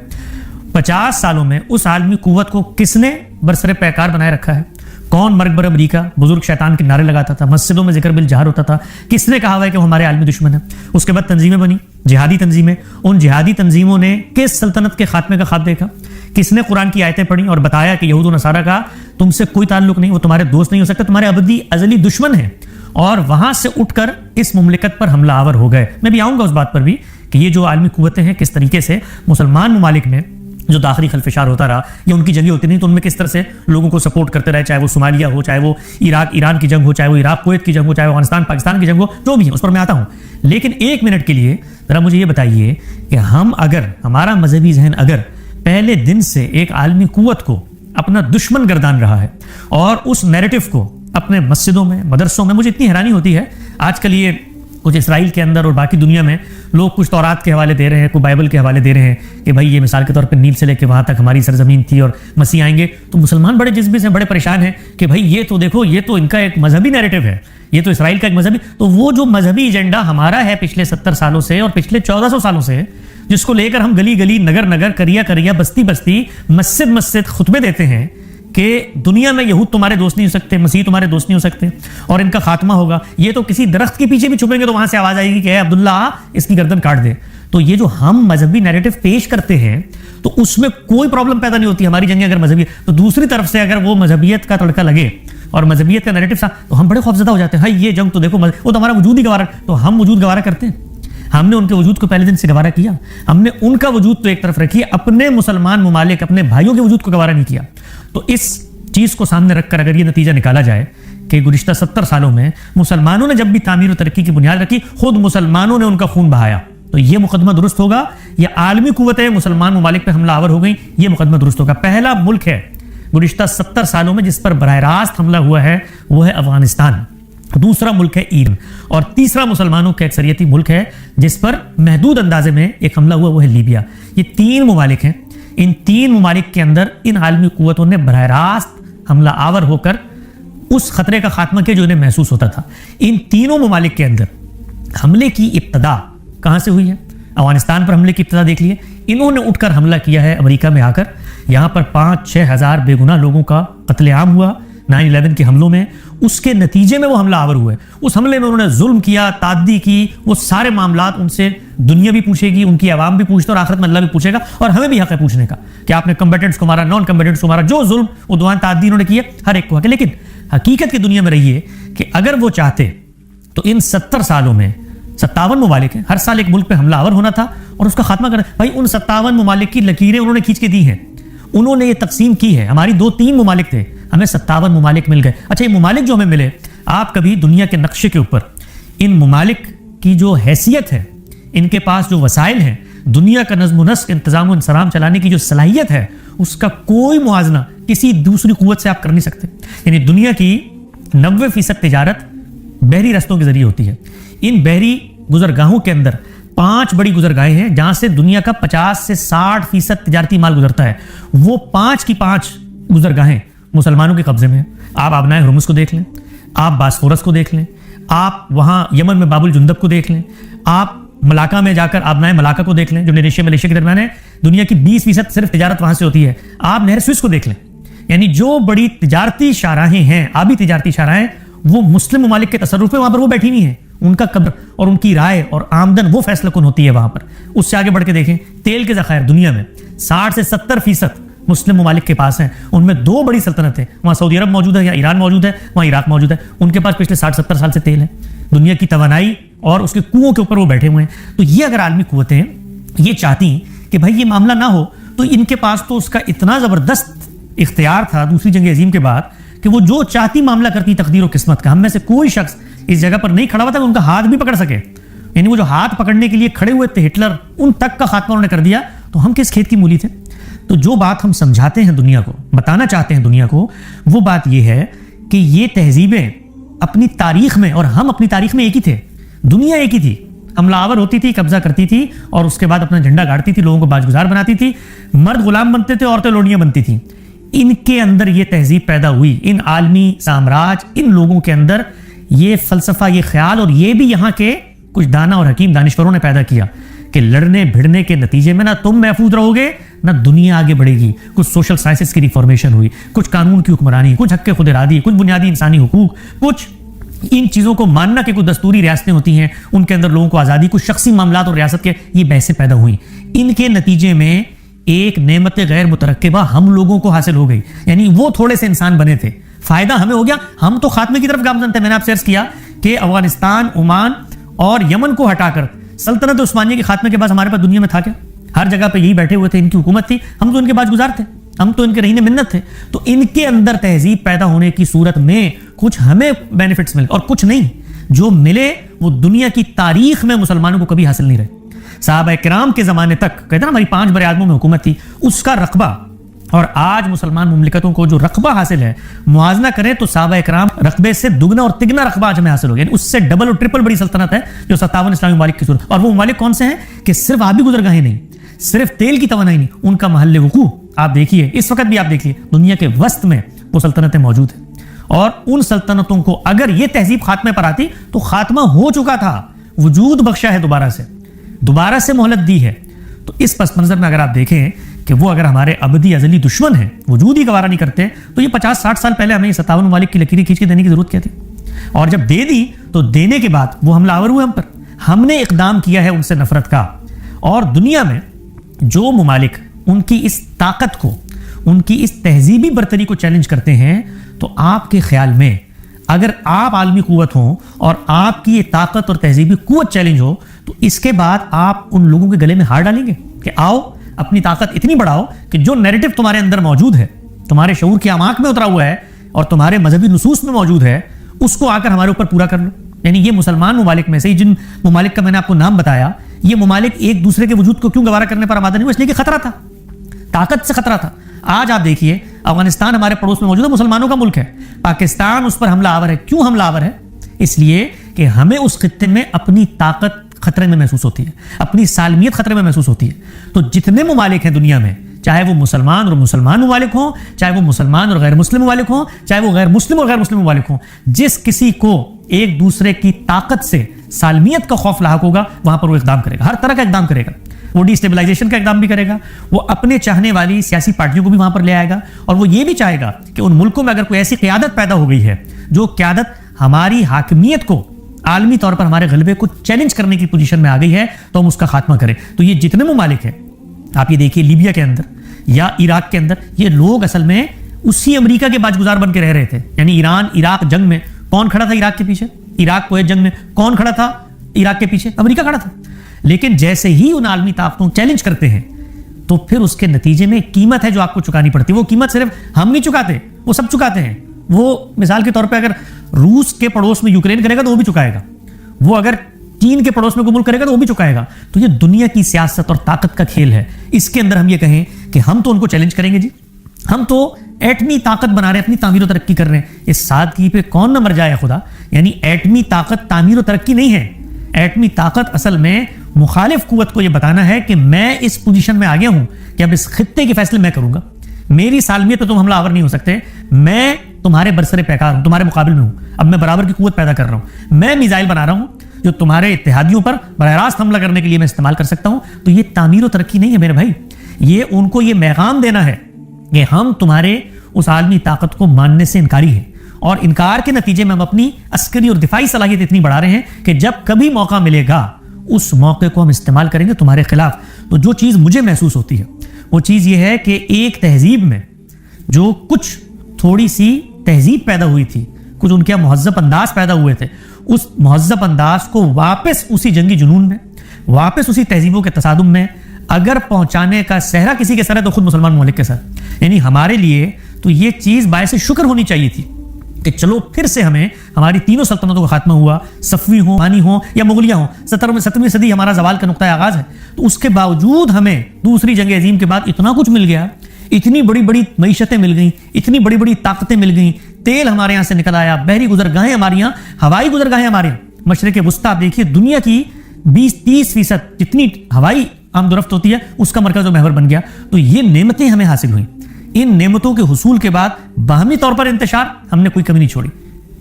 S2: 50 سالوں میں اس عالمی قوت کو کس نے برسر پیکار بنائے رکھا ہے؟ کون مرگ بر امریکہ بزرگ شیطان کے نعرے لگاتا تھا، مسجدوں میں ذکر بالجہر ہوتا تھا؟ کس نے کہا ہوا ہے کہ وہ ہمارے عالمی دشمن ہیں؟ اس کے بعد تنظیمیں بنی، جہادی تنظیمیں. ان جہادی تنظیموں نے کس سلطنت کے خاتمے کا خواب دیکھا؟ کس نے قرآن کی آیتیں پڑھی اور بتایا کہ یہود و نصارہ کا تم سے کوئی تعلق نہیں، وہ تمہارے دوست نہیں ہو سکتے، تمہارے ابدی ازلی دشمن ہیں، اور وہاں سے اٹھ کر اس مملکت پر حملہ آور ہو گئے؟ میں بھی آؤں گا اس بات پر بھی کہ یہ جو عالمی قوتیں ہیں کس طریقے سے مسلمان ممالک میں جو داخلی خلفشار ہوتا رہا یا ان کی جنگیں ہوتی نہیں تو ان میں کس طرح سے لوگوں کو سپورٹ کرتے رہے، چاہے وہ صومالیہ ہو، چاہے وہ عراق ایران کی جنگ ہو، چاہے وہ عراق کویت کی جنگ ہو، چاہے وہ افغانستان پاکستان کی جنگ ہو، جو بھی ہے اس پر میں آتا ہوں. لیکن ایک منٹ کے لیے ذرا مجھے یہ بتائیے کہ ہمارا مذہبی ذہن اگر پہلے دن سے ایک عالمی قوت کو اپنا دشمن گردان رہا ہے اور اس نیریٹو کو اپنے مسجدوں میں، مدرسوں میں، مجھے اتنی حیرانی ہوتی ہے آج کل یہ کچھ اسرائیل کے اندر اور باقی دنیا میں لوگ کچھ تورات کے حوالے دے رہے ہیں, کوئی بائبل کے حوالے دے رہے ہیں کہ بھائی یہ مثال کے طور پہ نیل سے لے کے وہاں تک ہماری سرزمین تھی اور مسیح آئیں گے. تو مسلمان بڑے جذبے سے بڑے پریشان ہیں کہ بھائی یہ تو دیکھو, یہ تو ان کا ایک مذہبی نیریٹو ہے, یہ تو اسرائیل کا ایک مذہبی, تو وہ جو مذہبی ایجنڈا ہمارا ہے پچھلے 70 سالوں سے اور پچھلے 1400 سالوں سے, جس کو لے کر ہم گلی گلی, نگر نگر, کریا کریا, بستی بستی, مسجد مسجد خطبے دیتے ہیں کہ دنیا میں یہود تمہارے دوست نہیں ہو سکتے, مسیح تمہارے دوست نہیں ہو سکتے اور ان کا خاتمہ ہوگا, یہ تو کسی درخت کے پیچھے بھی چھپیں گے تو وہاں سے آواز آئے گی کہ اے عبداللہ اس کی گردن کاٹ دے. تو یہ جو ہم مذہبی نیریٹو پیش کرتے ہیں تو اس میں کوئی پرابلم پیدا نہیں ہوتی. ہماری جنگیں اگر مذہبی, تو دوسری طرف سے اگر وہ مذہبیت کا تڑکا لگے اور مذہبیت کا نیریٹو سا, تو ہم بڑے خوفزدہ ہو جاتے ہیں. ہائی یہ جنگ تو دیکھو وہ تو ہمارا وجود ہی گوارا, تو ہم وجود گوارا کرتے ہیں. ہم نے ان کے وجود کو پہلے دن سے گوارا کیا, ہم نے ان کا وجود تو ایک طرف رکھی, اپنے مسلمان ممالک, اپنے بھائیوں کے وجود کو گوارا نہیں کیا. تو اس چیز کو سامنے رکھ کر اگر یہ نتیجہ نکالا جائے کہ گزشتہ 70 سالوں میں مسلمانوں نے جب بھی تعمیر و ترقی کی بنیاد رکھی, خود مسلمانوں نے ان کا خون بہایا, تو یہ مقدمہ درست ہوگا. یا عالمی قوتیں مسلمان ممالک پہ حملہ آور ہو گئیں, یہ مقدمہ درست ہوگا. پہلا ملک ہے گزشتہ 70 سالوں میں جس پر براہ راست حملہ ہوا ہے وہ ہے افغانستان, دوسرا ملک ہے ایران, اور تیسرا مسلمانوں کا اکثریتی ملک ہے جس پر محدود اندازے میں ایک حملہ ہوا, وہ ہے لیبیا. یہ 3 ممالک ہیں. ان 3 ممالک کے اندر ان عالمی قوتوں نے براہ راست حملہ آور ہو کر اس خطرے کا خاتمہ کیا جو انہیں محسوس ہوتا تھا. ان تینوں ممالک کے اندر حملے کی ابتدا کہاں سے ہوئی ہے؟ افغانستان پر حملے کی ابتدا دیکھ لیے. انہوں نے اٹھ کر حملہ کیا ہے امریکہ میں آ کر. یہاں پر 5-6 ہزار بے گناہ لوگوں کا قتل عام ہوا 9/11 کے حملوں میں. اس کے نتیجے میں وہ حملہ آور ہوئے. اس حملے میں انہوں نے ظلم کیا, تعدی کی, وہ سارے معاملات ان سے دنیا بھی پوچھے گی, ان کی عوام بھی پوچھتے, اور آخرت میں اللہ بھی پوچھے گا, اور ہمیں بھی حق ہے پوچھنے کا کہ آپ نے کمبیٹنٹس کو مارا, نان کمبیٹنٹس کو مارا, جو ظلم عدوان تعدی انہوں نے کیا, ہر ایک کو حق ہے. لیکن حقیقت کی دنیا میں رہیے کہ اگر وہ چاہتے تو ان 70 سالوں میں 57 ممالک ہیں, ہر سال ایک ملک پہ حملہ آور ہونا تھا اور اس کا خاتمہ کرنا. بھائی ان 57 ممالک کی لکیریں انہوں نے کھینچ کے دی ہیں, انہوں نے یہ تقسیم کی ہے. ہماری 2-3 ممالک تھے, ہمیں 57 ممالک مل گئے. اچھا, یہ ممالک جو ہمیں ملے, آپ کبھی دنیا کے نقشے کے اوپر ان ممالک کی جو حیثیت ہے, ان کے پاس جو وسائل ہیں, دنیا کا نظم و نسق, انتظام و انصرام چلانے کی جو صلاحیت ہے, اس کا کوئی موازنہ کسی دوسری قوت سے آپ کر نہیں سکتے. یعنی دنیا کی 90% تجارت بحری رستوں کے ذریعے ہوتی ہے. ان بحری گزرگاہوں کے اندر 5 بڑی گزرگاہیں ہیں جہاں سے دنیا کا 50 سے 60% تجارتی مال گزرتا ہے. وہ 5 کی 5 گزرگاہیں مسلمانوں کے قبضے میں ہیں. آپ آبنائے ہرمز کو دیکھ لیں, آپ باسفورس کو دیکھ لیں, آپ وہاں یمن میں باب الجندب کو دیکھ لیں, آپ ملاکا میں جا کر آبنائے ملاکا کو دیکھ لیں جو انڈونیشیا ملیشیا کے درمیان ہے. دنیا کی 20% صرف تجارت وہاں سے ہوتی ہے. آپ نہر سوئس کو دیکھ لیں. یعنی جو بڑی تجارتی شاہراہیں ہیں, آبی تجارتی شاہراہیں, وہ مسلم ممالک کے تصرف میں وہاں پر وہ بیٹھی نہیں ہیں. ان کا قدر اور ان کی رائے اور آمدن وہ فیصلہ کن ہوتی ہے وہاں پر. اس سے آگے بڑھ کے دیکھیں, تیل کے ذخائر دنیا میں 60 سے 70% مسلم ممالک کے پاس ہیں. ان میں 2 بڑی سلطنتیں, وہاں سعودی عرب موجود ہے, یا ایران موجود ہے, وہاں عراق موجود ہے. ان کے پاس پچھلے 60-70 سال سے تیل ہے. دنیا کی توانائی اور اس کے کنووں کے اوپر وہ بیٹھے ہوئے ہیں. تو یہ اگر عالمی قوتیں یہ چاہتی کہ بھائی یہ معاملہ نہ ہو, تو ان کے پاس تو اس کا اتنا زبردست اختیار تھا دوسری جنگ عظیم کے بعد کہ وہ جو چاہتی معاملہ کرتی تقدیر و قسمت کا. ہم میں سے کوئی شخص اس جگہ پر نہیں کھڑا ہوا تھا کہ ان کا ہاتھ بھی پکڑ سکے. یعنی وہ جو ہاتھ پکڑنے کے لیے کھڑے ہوئے تھے ہٹلر, ان تک کا خاتمہ انہوں نے کر دیا. تو ہم کس کھیت کی مولی تھے؟ تو جو بات ہم سمجھاتے ہیں دنیا کو, بتانا چاہتے ہیں دنیا کو, وہ بات یہ ہے کہ یہ تہذیبیں اپنی تاریخ میں, اور ہم اپنی تاریخ میں ایک ہی تھے. دنیا ایک ہی تھی, حملہ آور ہوتی تھی, قبضہ کرتی تھی, اور اس کے بعد اپنا جھنڈا گاڑتی تھی, لوگوں کو باج گزار بناتی تھی, مرد غلام بنتے تھے, عورتیں لوڈیاں بنتی تھیں. ان کے اندر یہ تہذیب پیدا ہوئی, ان عالمی سامراج, ان لوگوں کے اندر یہ فلسفہ, یہ خیال, اور یہ بھی یہاں کے کچھ دانا اور حکیم دانشوروں نے پیدا کیا کہ لڑنے بھڑنے کے نتیجے میں نہ تم محفوظ رہو گے نہ دنیا آگے بڑھے گی. کچھ سوشل سائنسز کی ریفارمیشن ہوئی, کچھ قانون کی حکمرانی, کچھ حق خود ارادی, کچھ بنیادی انسانی حقوق, کچھ ان چیزوں کو ماننا کہ کچھ دستوری ریاستیں ہوتی ہیں, ان کے اندر لوگوں کو آزادی, کچھ شخصی معاملات اور ریاست کے یہ بحثیں پیدا ہوئیں. ان کے نتیجے میں ایک نعمت غیر مترکبہ ہم لوگوں کو حاصل ہو گئی. یعنی وہ تھوڑے سے انسان بنے تھے, فائدہ ہمیں ہو گیا, ہم تو خاتمے کی طرف گامزن تھے. میں نے آپ سے عرض کیا کہ افغانستان, عمان اور یمن کو ہٹا کر سلطنت عثمانیہ کے خاتمے کے بعد ہمارے پاس دنیا میں تھا کیا؟ ہر جگہ پہ یہی بیٹھے ہوئے تھے, ان کی حکومت تھی, ہم تو ان کے باج گزار تھے, ہم تو ان کے رہینے منت تھے. تو ان کے اندر تہذیب پیدا ہونے کی صورت میں کچھ ہمیں بینیفٹس ملے اور کچھ نہیں. جو ملے وہ دنیا کی تاریخ میں مسلمانوں کو کبھی حاصل نہیں رہے. صحابہ کرام کے زمانے تک کہتے ہیں نا ہماری 5 بر اعظموں میں حکومت تھی, اس کا رقبہ اور آج مسلمان مملکتوں کو جو رقبہ حاصل ہے موازنہ کریں تو صحابہ اکرام رقبے سے دگنا اور تگنا رقبہ آج ہمیں حاصل ہو گیا، یعنی اس سے ڈبل اور ٹرپل بڑی سلطنت ہے جو 57 اسلامی ممالک کی صورت. اور وہ ممالک کون سے ہیں کہ صرف آبی گزرگاہیں نہیں، صرف تیل کی توانائی نہیں، ان کا محل وقوع آپ دیکھیے، اس وقت بھی آپ دیکھیے دنیا کے وسط میں وہ سلطنتیں موجود ہیں. اور ان سلطنتوں کو اگر یہ تہذیب خاتمے پر آتی تو خاتمہ ہو چکا تھا، وجود بخشا ہے، دوبارہ سے مہلت دی ہے. تو اس پس منظر میں اگر آپ دیکھیں کہ وہ اگر ہمارے ابدی ازلی دشمن ہیں، وجود ہی گوارا نہیں کرتے، تو یہ 50-60 سال پہلے ہمیں 57 ممالک کی لکیریں کھینچ کے دینے کی ضرورت کیا تھی؟ اور جب دے دی تو دینے کے بعد وہ حملہ آور ہوئے ہم پر، ہم نے اقدام کیا ہے ان سے نفرت کا. اور دنیا میں جو ممالک ان کی اس طاقت کو، ان کی اس تہذیبی برتری کو چیلنج کرتے ہیں، تو آپ کے خیال میں اگر آپ عالمی قوت ہوں اور آپ کی یہ طاقت اور تہذیبی قوت چیلنج ہو، تو اس کے بعد آپ ان لوگوں کے گلے میں ہار ڈالیں گے کہ آؤ اپنی طاقت اتنی بڑھاؤ کہ جو نیریٹو تمہارے اندر موجود ہے، تمہارے شعور کی اعماق میں اترا ہوا ہے اور تمہارے مذہبی نصوص میں موجود ہے، اس کو آ کر ہمارے اوپر پورا کر لو. یعنی یہ مسلمان ممالک میں سے جن ممالک کا میں نے آپ کو نام بتایا، یہ ممالک ایک دوسرے کے وجود کو کیوں گوارا کرنے پر آمادہ نہیں ہوئے؟ اس لیے کہ خطرہ تھا، طاقت سے خطرہ تھا. آج آپ دیکھیے افغانستان ہمارے پڑوس میں موجود ہے، مسلمانوں کا ملک ہے، پاکستان اس پر حملہ آور ہے. کیوں حملہ آور ہے؟ اس لیے کہ ہمیں اس خطے میں اپنی طاقت خطرے میں محسوس ہوتی ہے، اپنی سالمیت خطرے میں محسوس ہوتی ہے. تو جتنے ممالک ہیں دنیا میں، چاہے وہ مسلمان اور مسلمان ممالک ہوں، چاہے وہ مسلمان اور غیر مسلم ممالک ہوں، چاہے وہ غیر مسلم اور غیر مسلم ممالک ہوں، جس کسی کو ایک دوسرے کی طاقت سے سالمیت کا خوف لاحق ہوگا، وہاں پر وہ اقدام کرے گا، ہر طرح کا اقدام کرے گا. وہ ڈی اسٹیبلائزیشن کا اقدام بھی کرے گا، وہ اپنے چاہنے والی سیاسی پارٹیوں کو بھی وہاں پر لے آئے گا، اور وہ یہ بھی چاہے گا کہ ان ملکوں میں اگر کوئی ایسی قیادت پیدا ہو گئی ہے جو قیادت ہماری حاکمیت کو، عالمی طور پر ہمارے غلبے کو چیلنج کرنے کی پوزیشن میں آ گئی ہے، تو ہم اس کا خاتمہ کریں. تو یہ جتنے ممالک ہیں، آپ یہ دیکھیے لیبیا کے اندر یا عراق کے اندر، یہ لوگ اصل میں اسی امریکہ کے باجگزار بن کے رہ رہے تھے. یعنی ایران عراق جنگ میں کون کھڑا تھا عراق کے پیچھے؟ عراق کویت جنگ میں کون کھڑا تھا عراق کے پیچھے؟ امریکہ کھڑا تھا. لیکن جیسے ہی ان عالمی طاقتوں چیلنج کرتے ہیں تو پھر اس کے نتیجے میں قیمت ہے جو آپ کو چکانی پڑتی ہے. وہ قیمت صرف ہم نہیں چکاتے، وہ سب چکاتے ہیں. وہ مثال کے طور پہ اگر روس کے پڑوس میں یوکرین کرے گا تو وہ بھی چکائے گا، وہ اگر چین کے پڑوس میں کوئی ملک کرے گا تو وہ بھی چکائے گا. تو یہ دنیا کی سیاست اور طاقت کا کھیل ہے. اس کے اندر ہم یہ کہیں کہ ہم تو ان کو چیلنج کریں گے، جی ہم تو ایٹمی طاقت بنا رہے ہیں، اپنی تعمیر و ترقی کر رہے ہیں. اس سادگی پہ کون نہ مر جائے خدا. یعنی ایٹمی طاقت تعمیر و ترقی نہیں ہے. ایٹمی طاقت اصل میں مخالف قوت کو یہ بتانا ہے کہ میں اس پوزیشن میں آ گیا ہوں کہ اب اس خطے کے فیصلے میں کروں گا، میری سالمیت پہ تم حملہ آور نہیں ہو سکتے، میں تمہارے برسر پیکار ہوں، تمہارے مقابل میں ہوں، اب میں برابر کی قوت پیدا کر رہا ہوں، میں میزائل بنا رہا ہوں جو تمہارے اتحادیوں پر براہ راست حملہ کرنے کے لیے میں استعمال کر سکتا ہوں. تو یہ تعمیر و ترقی نہیں ہے میرے بھائی، یہ ان کو یہ پیغام دینا ہے کہ ہم تمہارے اس عالمی طاقت کو ماننے سے انکاری ہیں، اور انکار کے نتیجے میں ہم اپنی عسکری اور دفاعی صلاحیت اتنی بڑھا رہے ہیں کہ جب کبھی موقع ملے گا اس موقع کو ہم استعمال کریں گے تمہارے خلاف. تو جو چیز مجھے محسوس ہوتی ہے وہ چیز یہ ہے کہ ایک تہذیب میں جو کچھ تھوڑی سی تہذیب پیدا ہوئی تھی، کچھ ان کے مہذب انداز پیدا ہوئے تھے، اس مہذب انداز کو واپس اسی جنگی جنون میں، واپس اسی تہذیبوں کے تصادم میں اگر پہنچانے کا صحرا کسی کے سر ہے تو خود مسلمان ممالک کے سر. یعنی ہمارے لیے تو یہ چیز باعث شکر ہونی چاہیے تھی کہ چلو پھر سے ہمیں ہماری تینوں سلطنتوں کا خاتمہ ہوا، صفوی ہوں، عثمانی ہوں یا مغلیہ ہوں. 17ویں صدی ہمارا زوال کا نقطہ آغاز ہے. تو اس کے باوجود ہمیں دوسری جنگ عظیم کے بعد اتنا کچھ مل گیا، اتنی بڑی بڑی معیشتیں مل گئیں، اتنی بڑی بڑی طاقتیں مل گئیں، تیل ہمارے یہاں سے نکل آیا، بحری گزرگاہیں ہمارے یہاں، ہوائی گزرگاہیں ہمارے یہاں. مشرق وسطیٰ آپ دیکھیے دنیا کی 20-30% جتنی ہوائی آمد و رفت ہوتی ہے اس کا مرکز و محور بن گیا. تو یہ نعمتیں ہمیں حاصل ہوئیں. ان نعمتوں کے حصول کے بعد باہمی طور پر انتشار ہم نے کوئی کمی نہیں چھوڑی.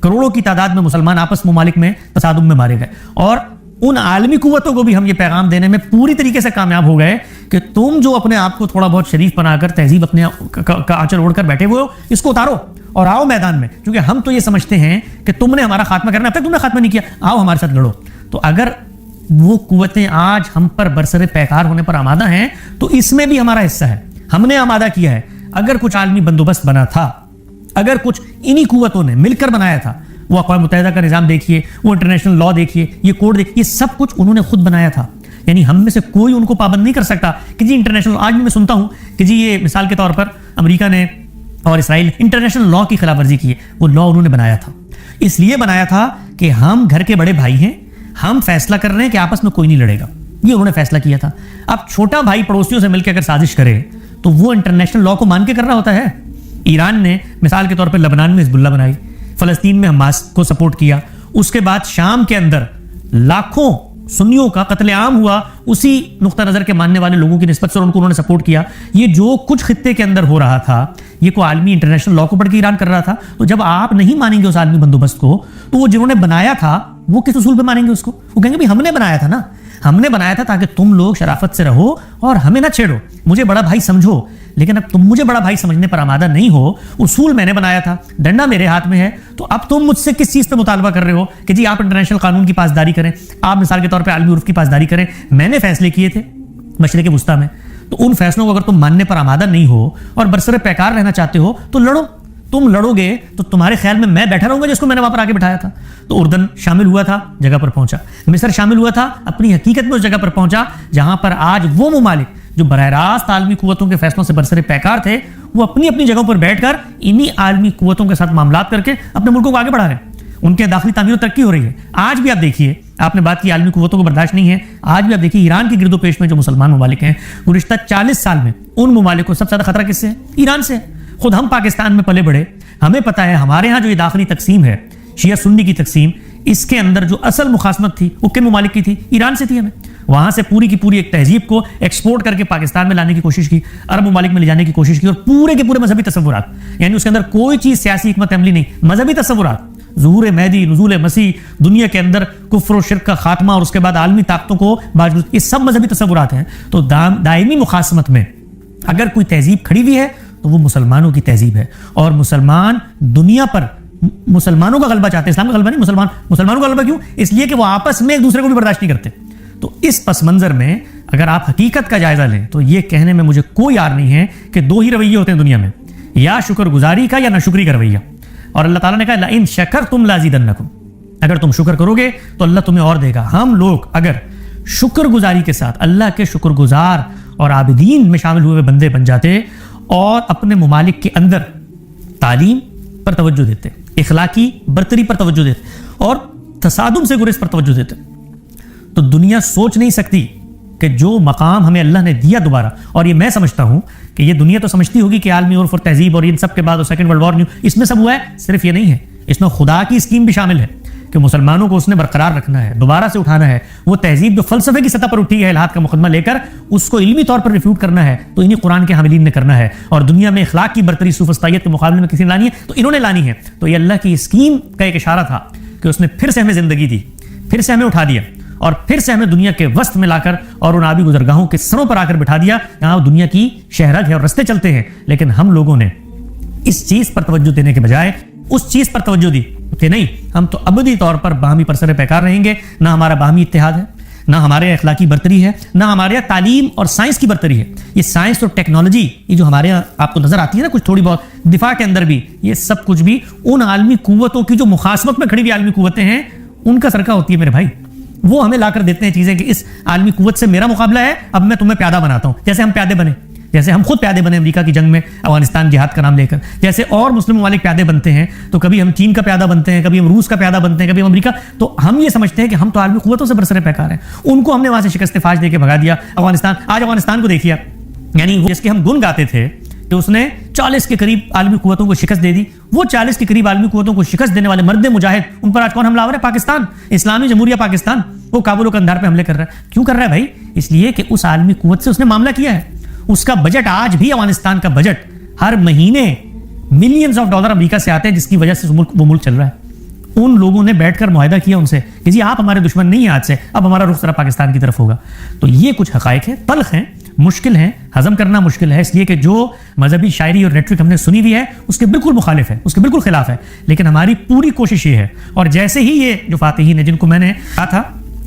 S2: کروڑوں کی تعداد میں مسلمان آپس ممالک میں تصادم میں مارے گئے، اور ان عالمی قوتوں کو بھی ہم یہ پیغام دینے میں پوری طریقے سے کامیاب ہو گئے کہ تم جو اپنے آپ کو تھوڑا بہت شریف بنا کر تہذیب اپنے کا آنچل اوڑھ کر بیٹھے ہوئے ہو، اس کو اتارو اور آؤ میدان میں. کیونکہ ہم تو یہ سمجھتے ہیں کہ تم نے ہمارا خاتمہ کرنا ہے، اب تک تم نے خاتمہ نہیں کیا، آؤ ہمارے ساتھ لڑو. تو اگر وہ قوتیں آج ہم پر برسر پیکار ہونے پر آمادہ ہیں تو اس میں بھی ہمارا حصہ ہے، ہم نے آمادہ کیا ہے. اگر کچھ عالمی بندوبست بنا تھا، اگر کچھ انہی قوتوں نے مل کر بنایا تھا، وہ اقوام متحدہ کا نظام دیکھیے، وہ انٹرنیشنل لا دیکھیے، یہ کوڈ دیکھیے، یہ سب کچھ انہوں نے خود بنایا تھا. یعنی ہم میں سے کوئی ان کو پابند نہیں کر سکتا کہ جی انٹرنیشنل. آج بھی میں سنتا ہوں کہ جی یہ مثال کے طور پر امریکہ نے اور اسرائیل انٹرنیشنل لا کی خلاف ورزی کی ہے. وہ لا انہوں نے بنایا تھا، اس لیے بنایا تھا کہ ہم گھر کے بڑے بھائی ہیں، ہم فیصلہ کر رہے ہیں کہ آپس میں کوئی نہیں لڑے گا. یہ انہوں نے فیصلہ کیا تھا. اب چھوٹا بھائی پڑوسیوں سے مل کے اگر سازش کرے تو وہ انٹرنیشنل لا کو مان کے کر رہا ہوتا ہے. ایران نے مثال کے طور پہ لبنان میں حزب اللہ بنائی, فلسطین میں حماس کو سپورٹ کیا, اس کے بعد شام کے اندر لاکھوں سنیوں کا قتل عام ہوا اسی نقطہ نظر کے ماننے والے لوگوں کی نسبت سے, اور ان کو انہوں نے سپورٹ کیا. یہ جو کچھ خطے کے اندر ہو رہا تھا یہ کوئی عالمی انٹرنیشنل لا کو پڑھ کے ایران کر رہا تھا. تو جب آپ نہیں مانیں گے اس عالمی بندوبست کو تو وہ جنہوں نے بنایا تھا وہ کس اصول پہ مانیں گے اس کو؟ وہ کہیں گے بھائی ہم نے بنایا تھا نا, ہم نے بنایا تھا تاکہ تم لوگ شرافت سے رہو اور ہمیں نہ چھیڑو, مجھے بڑا بھائی سمجھو. لیکن اب تم مجھے بڑا بھائی سمجھنے پر آمادہ نہیں ہو, اصول میں نے بنایا تھا, ڈنڈا میرے ہاتھ میں ہے, تو اب تم مجھ سے کس چیز پہ مطالبہ کر رہے ہو کہ جی آپ انٹرنیشنل قانون کی پاسداری کریں, آپ مثال کے طور پہ عالمی عرف کی پاسداری کریں. میں نے فیصلے کیے تھے مشرق وسطیٰ میں, تو ان فیصلوں کو اگر تم ماننے پر آمادہ نہیں ہو اور برسر پیکار رہنا چاہتے ہو تو لڑو. تم لڑو گے تو تمہارے خیال میں بیٹھا رہوں گا جس کو میں نے وہاں پر آگے بٹھایا تھا؟ تو اردن شامل ہوا تھا, جگہ پر پہنچا. مصر شامل ہوا تھا, اپنی حقیقت میں اس جگہ پر پہنچا جہاں پر آج وہ ممالک جو براہ راست عالمی قوتوں کے فیصلوں سے برسر پیکار تھے وہ اپنی اپنی جگہوں پر بیٹھ کر انہی عالمی قوتوں کے ساتھ معاملات کر کے اپنے ملکوں کو آگے بڑھا رہے ہیں. ان کے داخلی تعمیر و ترقی ہو رہی ہے. آج بھی آپ دیکھیے, آپ نے بات کی عالمی قوتوں کو برداشت نہیں ہے, آج بھی آپ دیکھیے ایران کی گرد و پیش میں جو مسلمان ممالک ہیں گزشتہ 40 سال میں ان ممالک کو سب سے زیادہ خطرہ کس سے ہے؟ ایران سے. خود ہم پاکستان میں پلے بڑے, ہمیں پتا ہے ہمارے ہاں جو یہ داخلی تقسیم ہے شیعہ سنی کی تقسیم, اس کے اندر جو اصل مخاصمت تھی وہ کن ممالک کی تھی؟ ایران سے تھی. ہمیں وہاں سے پوری کی پوری ایک تہذیب کو ایکسپورٹ کر کے پاکستان میں لانے کی کوشش کی, عرب ممالک میں لے جانے کی کوشش کی, اور پورے کے پورے مذہبی تصورات, یعنی اس کے اندر کوئی چیز سیاسی حکمت عملی نہیں, مذہبی تصورات, ظہور مہدی, نزول مسیح, دنیا کے اندر کفر و شرک کا خاتمہ, اور اس کے بعد عالمی طاقتوں کو باوجود, یہ سب مذہبی تصورات ہیں. تو دائمی مخاصمت میں اگر کوئی تہذیب کھڑی ہوئی ہے تو وہ مسلمانوں کی تہذیب ہے, اور مسلمان دنیا پر مسلمانوں کا غلبہ چاہتے ہیں, اسلام کا غلبہ نہیں, مسلمانوں کا غلبہ. کیوں؟ اس لیے کہ وہ آپس میں ایک دوسرے کو بھی برداشت نہیں کرتے. تو اس پس منظر میں اگر آپ حقیقت کا جائزہ لیں تو یہ کہنے میں مجھے کوئی یار نہیں ہے کہ دو ہی رویے ہوتے ہیں دنیا میں, یا شکر گزاری کا یا ناشکری کا رویہ. اور اللہ تعالیٰ نے کہا لئن شکرتم لازیدنکم, اگر تم شکر کرو گے تو اللہ تمہیں اور دے گا. ہم لوگ اگر شکر گزاری کے ساتھ اللہ کے شکر گزار اور عابدین میں شامل ہوئے بندے بن جاتے اور اپنے ممالک کے اندر تعلیم پر توجہ دیتے, اخلاقی برتری پر توجہ دیتے اور تصادم سے گریز پر توجہ دیتے, تو دنیا سوچ نہیں سکتی کہ جو مقام ہمیں اللہ نے دیا دوبارہ. اور یہ میں سمجھتا ہوں کہ یہ دنیا تو سمجھتی ہوگی کہ عالمی عرف اور تہذیب اور ان سب کے بعد اور سیکنڈ ورلڈ وار نیو اس میں سب ہوا ہے. صرف یہ نہیں ہے, اس میں خدا کی اسکیم بھی شامل ہے کہ مسلمانوں کو اس نے برقرار رکھنا ہے, دوبارہ سے اٹھانا ہے. وہ تہذیب جو فلسفے کی سطح پر اٹھی ہے الہاد کا مقدمہ لے کر, اس کو علمی طور پر ریفیوٹ کرنا ہے تو انہی قرآن کے حاملین نے کرنا ہے. اور دنیا میں اخلاق کی برتری سوفسطائیت کے مقابلے میں کسی نے لانی ہے تو انہوں نے لانی ہے. تو یہ اللہ کی اسکیم کا ایک اشارہ تھا کہ اس نے پھر سے ہمیں زندگی دی, پھر سے ہمیں اٹھا دیا, اور پھر سے ہمیں دنیا کے وسط میں لا کر اور ان آبی گزرگاہوں کے سروں پر آ کر بٹھا دیا جہاں دنیا کی شہرت ہے اور رستے چلتے ہیں. لیکن ہم لوگوں نے اس چیز پر توجہ دینے کے بجائے اس چیز پر توجہ دی کہ نہیں, ہم تو ابدی طور پر باہمی پرسر پیکار رہیں گے. نہ ہمارا باہمی اتحاد ہے, نہ ہمارے اخلاقی برتری ہے, نہ ہمارے تعلیم اور سائنس کی برتری ہے. یہ سائنس اور ٹیکنالوجی یہ جو ہمارے یہاں آپ کو نظر آتی ہے نا کچھ تھوڑی بہت دفاع کے اندر بھی, یہ سب کچھ بھی ان عالمی قوتوں کی جو مخاصمت میں کھڑی ہوئی عالمی قوتیں ہیں ان کا سرکہ ہوتی ہے میرے بھائی. وہ ہمیں لا کر دیتے ہیں چیزیں کہ اس عالمی قوت سے میرا مقابلہ ہے, اب میں تمہیں پیادہ بناتا ہوں. جیسے ہم پیادے بنے, جیسے ہم خود پیادے بنے امریکہ کی جنگ میں افغانستان جہاد کا نام لے کر, جیسے اور مسلم ممالک پیادے بنتے ہیں تو کبھی ہم چین کا پیادہ بنتے ہیں, کبھی ہم روس کا پیادہ بنتے ہیں, کبھی ہم امریکہ. تو ہم یہ سمجھتے ہیں کہ ہم تو عالمی قوتوں سے برسر پیکار ہیں, ان کو ہم نے وہاں سے شکست فاش دے کے بھگا دیا. آج افغانستان کو دیکھیے, یعنی وہ جس کے ہم گن گاتے تھے کہ اس نے 40 کے قریب عالمی قوتوں کو شکست دے دی, وہ 40 کے قریب عالمی قوتوں کو شکست دینے والے مرد مجاہد, ان پر آج کون حملہ آور ہے؟ پاکستان, اسلامی جمہوریہ پاکستان. وہ کابل و قندھار پہ حملے کر رہا ہے. کیوں کر رہا ہے بھائی؟ اس لیے کہ اس عالمی قوت سے اس نے معاملہ کیا ہے. اس کا بجٹ, آج بھی افغانستان کا بجٹ ہر مہینے ملینز آف ڈالر امریکہ سے آتے ہیں, جس کی وجہ سے وہ ملک چل رہا ہے. ان لوگوں نے بیٹھ کر معاہدہ کیا ان سے کہ جی آپ ہمارے دشمن نہیں ہیں, آج سے اب ہمارا رخ ذرا پاکستان کی طرف ہوگا. تو یہ کچھ حقائق ہیں, تلخ ہیں, مشکل ہیں, ہضم کرنا مشکل ہے, اس لیے کہ جو مذہبی شاعری اور ریٹرک ہم نے سنی ہوئی ہے اس کے بالکل مخالف ہے, اس کے بالکل خلاف ہے. لیکن ہماری پوری کوشش یہ ہے, اور جیسے ہی یہ جو فاتحین ہیں جن کو میں نے کہا تھا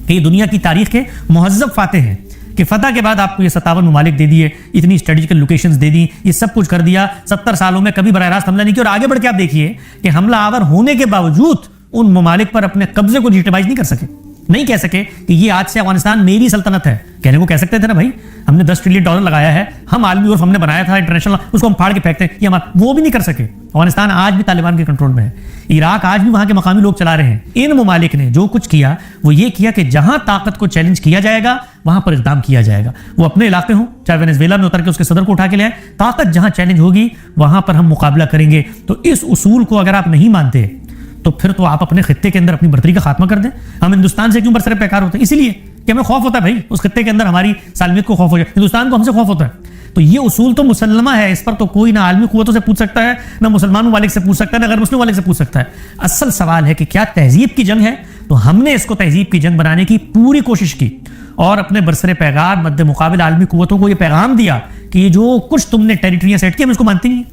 S2: کہ یہ دنیا کی تاریخ کے مہذب فاتح ہیں, کہ فتح کے بعد آپ کو یہ 57 ممالک دے دیے, اتنی اسٹریٹجیکل لوکیشنز دے دی, یہ سب کچھ کر دیا, 70 سالوں میں کبھی براہ راست حملہ نہیں کیا. اور آگے بڑھ کے آپ دیکھیے کہ حملہ آور ہونے کے باوجود ان ممالک پر اپنے قبضے کو لیجیٹمائز نہیں کر سکے. نہیں کہہ سکے کہ یہ آج سے افغانستان میری سلطنت ہے. کہنے کو کہہ سکتے تھے نا بھائی, ہم نے $10 ٹریلین لگایا ہے, ہم عالمی عرف ہم نے بنایا تھا انٹرنیشنل, اس کو ہم پھاڑ کے پھینکتے ہیں, یہ ہمارا. وہ بھی نہیں کر سکے. افغانستان آج بھی طالبان کے کنٹرول میں ہے, عراق آج بھی وہاں کے مقامی لوگ چلا رہے ہیں. ان ممالک نے جو کچھ کیا وہ یہ کیا کہ جہاں طاقت کو چیلنج کیا جائے گا وہاں پر اقدام کیا جائے گا. وہ اپنے علاقے ہوں, چاہے وینزویلا میں اتر کے اس کے صدر کو اٹھا کے لے آئے, طاقت جہاں چیلنج ہوگی وہاں پر ہم مقابلہ کریں گے. تو اس اصول کو اگر آپ نہیں مانتے تو پھر تو آپ اپنے خطے کے اندر اپنی برتری کا خاتمہ کر دیں. ہم ہندوستان سے کیوں برسر پیکار ہوتے ہیں؟ اسی لیے کہ ہمیں خوف ہوتا ہے بھائی, اس خطے کے اندر ہماری سالمیت کو خوف ہو جائے. ہندوستان کو ہم سے خوف ہوتا ہے. تو یہ اصول تو مسلمہ ہے, اس پر تو کوئی نہ عالمی قوتوں سے پوچھ سکتا ہے, نہ مسلمان ممالک سے پوچھ سکتا ہے, نہ غیر مسلم ممالک سے پوچھ سکتا ہے. اصل سوال ہے کہ کیا تہذیب کی جنگ ہے؟ تو ہم نے اس کو تہذیب کی جنگ بنانے کی پوری کوشش کی اور اپنے برسر پیغام مد مقابل عالمی قوتوں کو یہ پیغام دیا کہ یہ جو کچھ تم نے ٹیریٹریاں سیٹ کی ہم اس کو مانتے نہیں.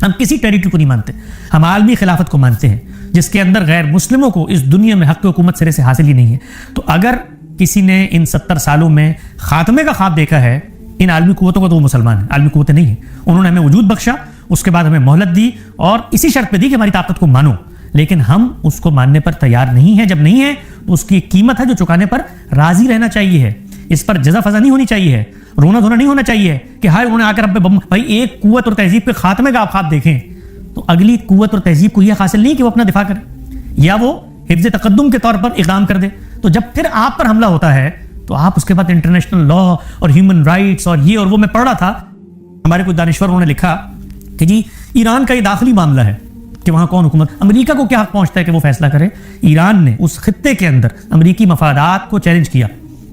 S2: ہم کسی ٹیریٹری کو نہیں مانتے, ہم عالمی خلافت کو مانتے ہیں جس کے اندر غیر مسلموں کو اس دنیا میں حق حکومت سرے سے حاصل ہی نہیں ہے. تو اگر کسی نے ان 70 سالوں میں خاتمے کا خواب دیکھا ہے ان عالمی قوتوں کو, تو وہ مسلمان ہیں, عالمی قوتیں نہیں ہیں. انہوں نے ہمیں وجود بخشا, اس کے بعد ہمیں مہلت دی اور اسی شرط پہ دی کہ ہماری طاقت کو مانو, لیکن ہم اس کو ماننے پر تیار نہیں ہیں. جب نہیں ہے تو اس کی قیمت ہے جو چکانے پر راضی رہنا چاہیے ہے. اس پر جزا فضا نہیں ہونی چاہیے ہے, رونا دھونا نہیں ہونا چاہیے کہ ہائے انہوں نے آ کر ہم پہ بھائی ایک قوت اور تہذیب کے خاتمے کا آپ خواب دیکھیں تو اگلی قوت اور تہذیب کو یہ حاصل نہیں کہ وہ اپنا دفاع کرے یا وہ حفظ تقدم کے طور پر اقدام کر دے. تو جب پھر آپ پر حملہ ہوتا ہے تو آپ اس کے بعد انٹرنیشنل لا اور ہیومن رائٹس اور یہ اور وہ, میں پڑھ رہا تھا ہمارے کچھ دانشور انہوں نے لکھا کہ جی ایران کا یہ داخلی معاملہ ہے کہ وہاں کون حکومت, امریکہ کو کیا حق پہنچتا ہے کہ وہ فیصلہ کرے. ایران نے اس خطے کے اندر امریکی مفادات کو چیلنج کیا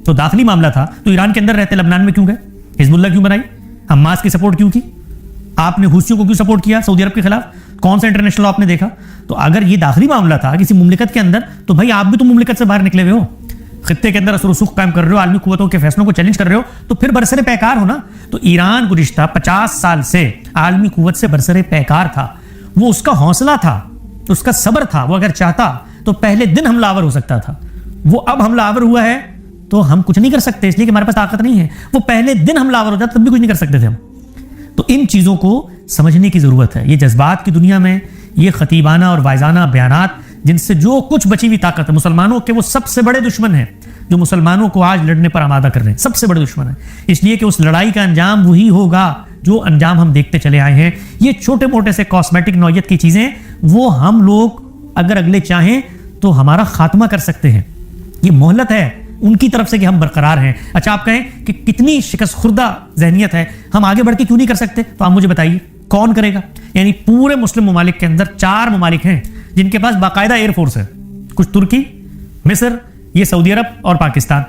S2: تو داخلی معاملہ تھا. تو ایران کے اندر رہتے لبنان میں کیوں گئے, حزب اللہ کیوں بنائی, حماس کی سپورٹ کیوں کی, آپ نے حوثیوں کو کیوں سپورٹ کیا سعودی عرب کے خلاف, کون سا انٹرنیشنل لا آپ نے دیکھا. تو اگر یہ داخلی معاملہ تھا کسی مملکت کے اندر تو بھائی آپ بھی تو مملکت سے باہر نکلے ہوئے ہو, خطے کے اندر اثر و رسوخ قائم کر رہے ہو, عالمی قوتوں کے فیصلوں کو چیلنج کر رہے ہو, تو پھر برسر پیکار ہو نا. تو ایران گزشتہ 50 سال سے عالمی قوت سے برسر پیکار تھا. وہ اس کا حوصلہ تھا, اس کا صبر تھا. وہ اگر چاہتا تو پہلے دن حملہ آور ہو سکتا تھا. وہ اب حملہ آور ہوا ہے تو ہم کچھ نہیں کر سکتے اس لیے کہ ہمارے پاس طاقت نہیں ہے. وہ پہلے دن حملہ آور ہو جاتا تب بھی کچھ نہیں کر سکتے تھے ہم. تو ان چیزوں کو سمجھنے کی ضرورت ہے. یہ جذبات کی دنیا میں یہ خطیبانہ اور وائزانہ بیانات جن سے جو کچھ بچی ہوئی طاقت ہے, مسلمانوں کے وہ سب سے بڑے دشمن ہیں جو مسلمانوں کو آج لڑنے پر آمادہ کر رہے ہیں, سب سے بڑے دشمن ہیں. اس لیے کہ اس لڑائی کا انجام وہی ہوگا جو انجام ہم دیکھتے چلے آئے ہیں. یہ چھوٹے موٹے سے کاسمیٹک نوعیت کی چیزیں وہ ہم لوگ اگر اگلے چاہیں تو ہمارا خاتمہ کر سکتے ہیں. یہ مہلت ہے ان کی طرف سے کہ ہم برقرار ہیں. اچھا آپ کہیں کہ کتنی شکست خوردہ ذہنیت ہے, ہم آگے بڑھ کے کیوں نہیں کر سکتے, تو آپ مجھے بتائیے کون کرے گا. یعنی پورے مسلم ممالک کے اندر 4 ممالک ہیں جن کے پاس باقاعدہ ایئر فورس ہے, کچھ ترکی, مصر, یہ سعودی عرب اور پاکستان.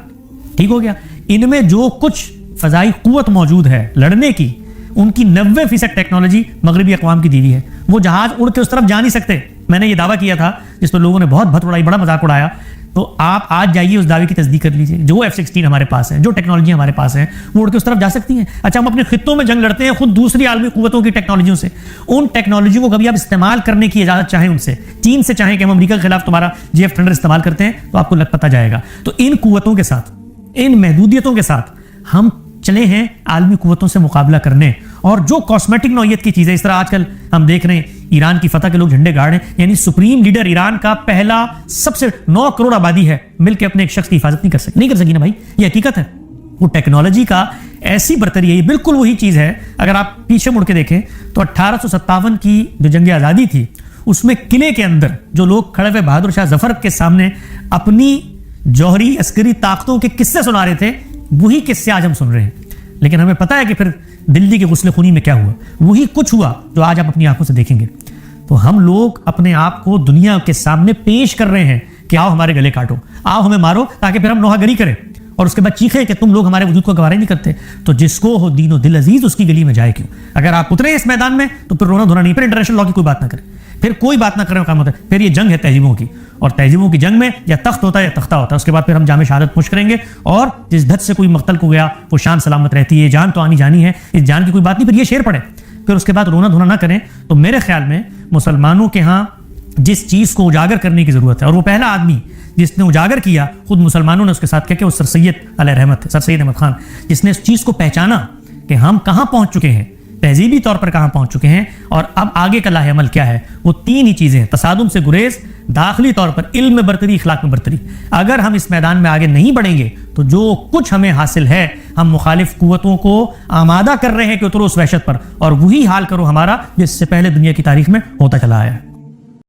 S2: ٹھیک ہو گیا. ان میں جو کچھ فضائی قوت موجود ہے لڑنے کی, ان کی 90% ٹیکنالوجی مغربی اقوام کی دی ہوئی ہے. وہ جہاز اڑ کے اس طرف جا نہیں سکتے. میں نے یہ دعویٰ کیا تھا جس پر لوگوں نے بہت بھت اڑائی, بڑا مذاق اڑایا. تو آپ آج جائیے اس دعوے کی تصدیق کر لیجیے. جو F-16 ہمارے پاس ہیں, جو ٹیکنالوجی ہمارے پاس ہیں, وہ اڑ کے اس طرف جا سکتی ہیں. اچھا ہم اپنے خطوں میں جنگ لڑتے ہیں خود دوسری عالمی قوتوں کی ٹیکنالوجیوں سے. ان ٹیکنالوجیوں کو کبھی آپ استعمال کرنے کی اجازت چاہیں ان سے, چین سے چاہیں کہ ہم امریکہ کے خلاف تمہارا GF-100 استعمال کرتے ہیں, تو آپ کو لگ پتہ جائے گا. تو ان قوتوں کے ساتھ, ان محدودیتوں کے ساتھ ہم چلے ہیں عالمی قوتوں سے مقابلہ کرنے. اور جو کاسمیٹک نوعیت کی چیزیں, اس طرح آج کل ہم دیکھ رہے ہیں ایران کی فتح کے لوگ جھنڈے گاڑ رہے ہیں. یعنی سپریم لیڈر ایران کا پہلا سب سے 9 کروڑ آبادی ہے, مل کے اپنے ایک شخص کی حفاظت نہیں کر سکی نا بھائی. یہ حقیقت ہے. وہ ٹیکنالوجی کا ایسی برتری ہے, یہ بالکل وہی چیز ہے. اگر آپ پیچھے مڑ کے دیکھیں تو 1857 کی جو جنگ آزادی تھی اس میں قلعے کے اندر جو لوگ کھڑے ہوئے بہادر شاہ ظفر کے سامنے اپنی جوہری عسکری طاقتوں کے قصے سنا رہے تھے, وہی قصے آج ہم سن رہے ہیں. لیکن ہمیں پتہ ہے کہ پھر دلی کے غسل خونی میں کیا ہوا, وہی کچھ ہوا جو آج آپ اپنی آنکھوں سے دیکھیں گے. تو ہم لوگ اپنے آپ کو دنیا کے سامنے پیش کر رہے ہیں کہ آؤ ہمارے گلے کاٹو, آؤ ہمیں مارو, تاکہ پھر ہم نوحہ گری کریں اور اس کے بعد چیخیں کہ تم لوگ ہمارے وجود کو گوارا نہیں کرتے. تو جس کو ہو دین و دل عزیز اس کی گلی میں جائے کیوں. اگر آپ اترے اس میدان میں تو پھر رونا دھونا نہیں, پھر انٹرنیشنل لا کی کوئی بات نہ کریں, پھر کوئی بات نہ کریں. کام ہوتا ہے پھر یہ جنگ ہے تہذیبوں کی, اور تہذیبوں کی جنگ میں یا تخت ہوتا ہے یا تختہ ہوتا ہے. اس کے بعد پھر ہم جامع شہادت پوش کریں گے, اور جس دھت سے کوئی مقتل کو گیا وہ شان سلامت رہتی ہے. جان تو آنی جانی ہے, اس جان کی کوئی بات نہیں. پھر یہ شعر پڑھیں, پھر اس کے بعد رونا دھونا نہ کریں. تو میرے خیال میں مسلمانوں کے ہاں جس چیز کو اجاگر کرنے کی ضرورت ہے, اور وہ پہلا آدمی جس نے اجاگر کیا خود مسلمانوں نے اس کے ساتھ کیا کہ وہ سر سید علیہ رحمت ہے, سر سید احمد خان, جس نے اس چیز کو پہچانا کہ ہم کہاں پہنچ چکے ہیں. تہذیبی طور پر کہاں پہنچ چکے ہیں اور اب آگے کا لاہ عمل کیا ہے. وہ تین ہی چیزیں ہیں: تصادم سے گریز، داخلی طور پر علم میں برتری، اخلاق میں برتری. اگر ہم اس میدان میں آگے نہیں بڑھیں گے تو جو کچھ ہمیں حاصل ہے، ہم مخالف قوتوں کو آمادہ کر رہے ہیں کہ اترو اس وحشت پر، اور وہی حال کرو ہمارا جس سے پہلے دنیا کی تاریخ میں ہوتا چلا آیا ہے.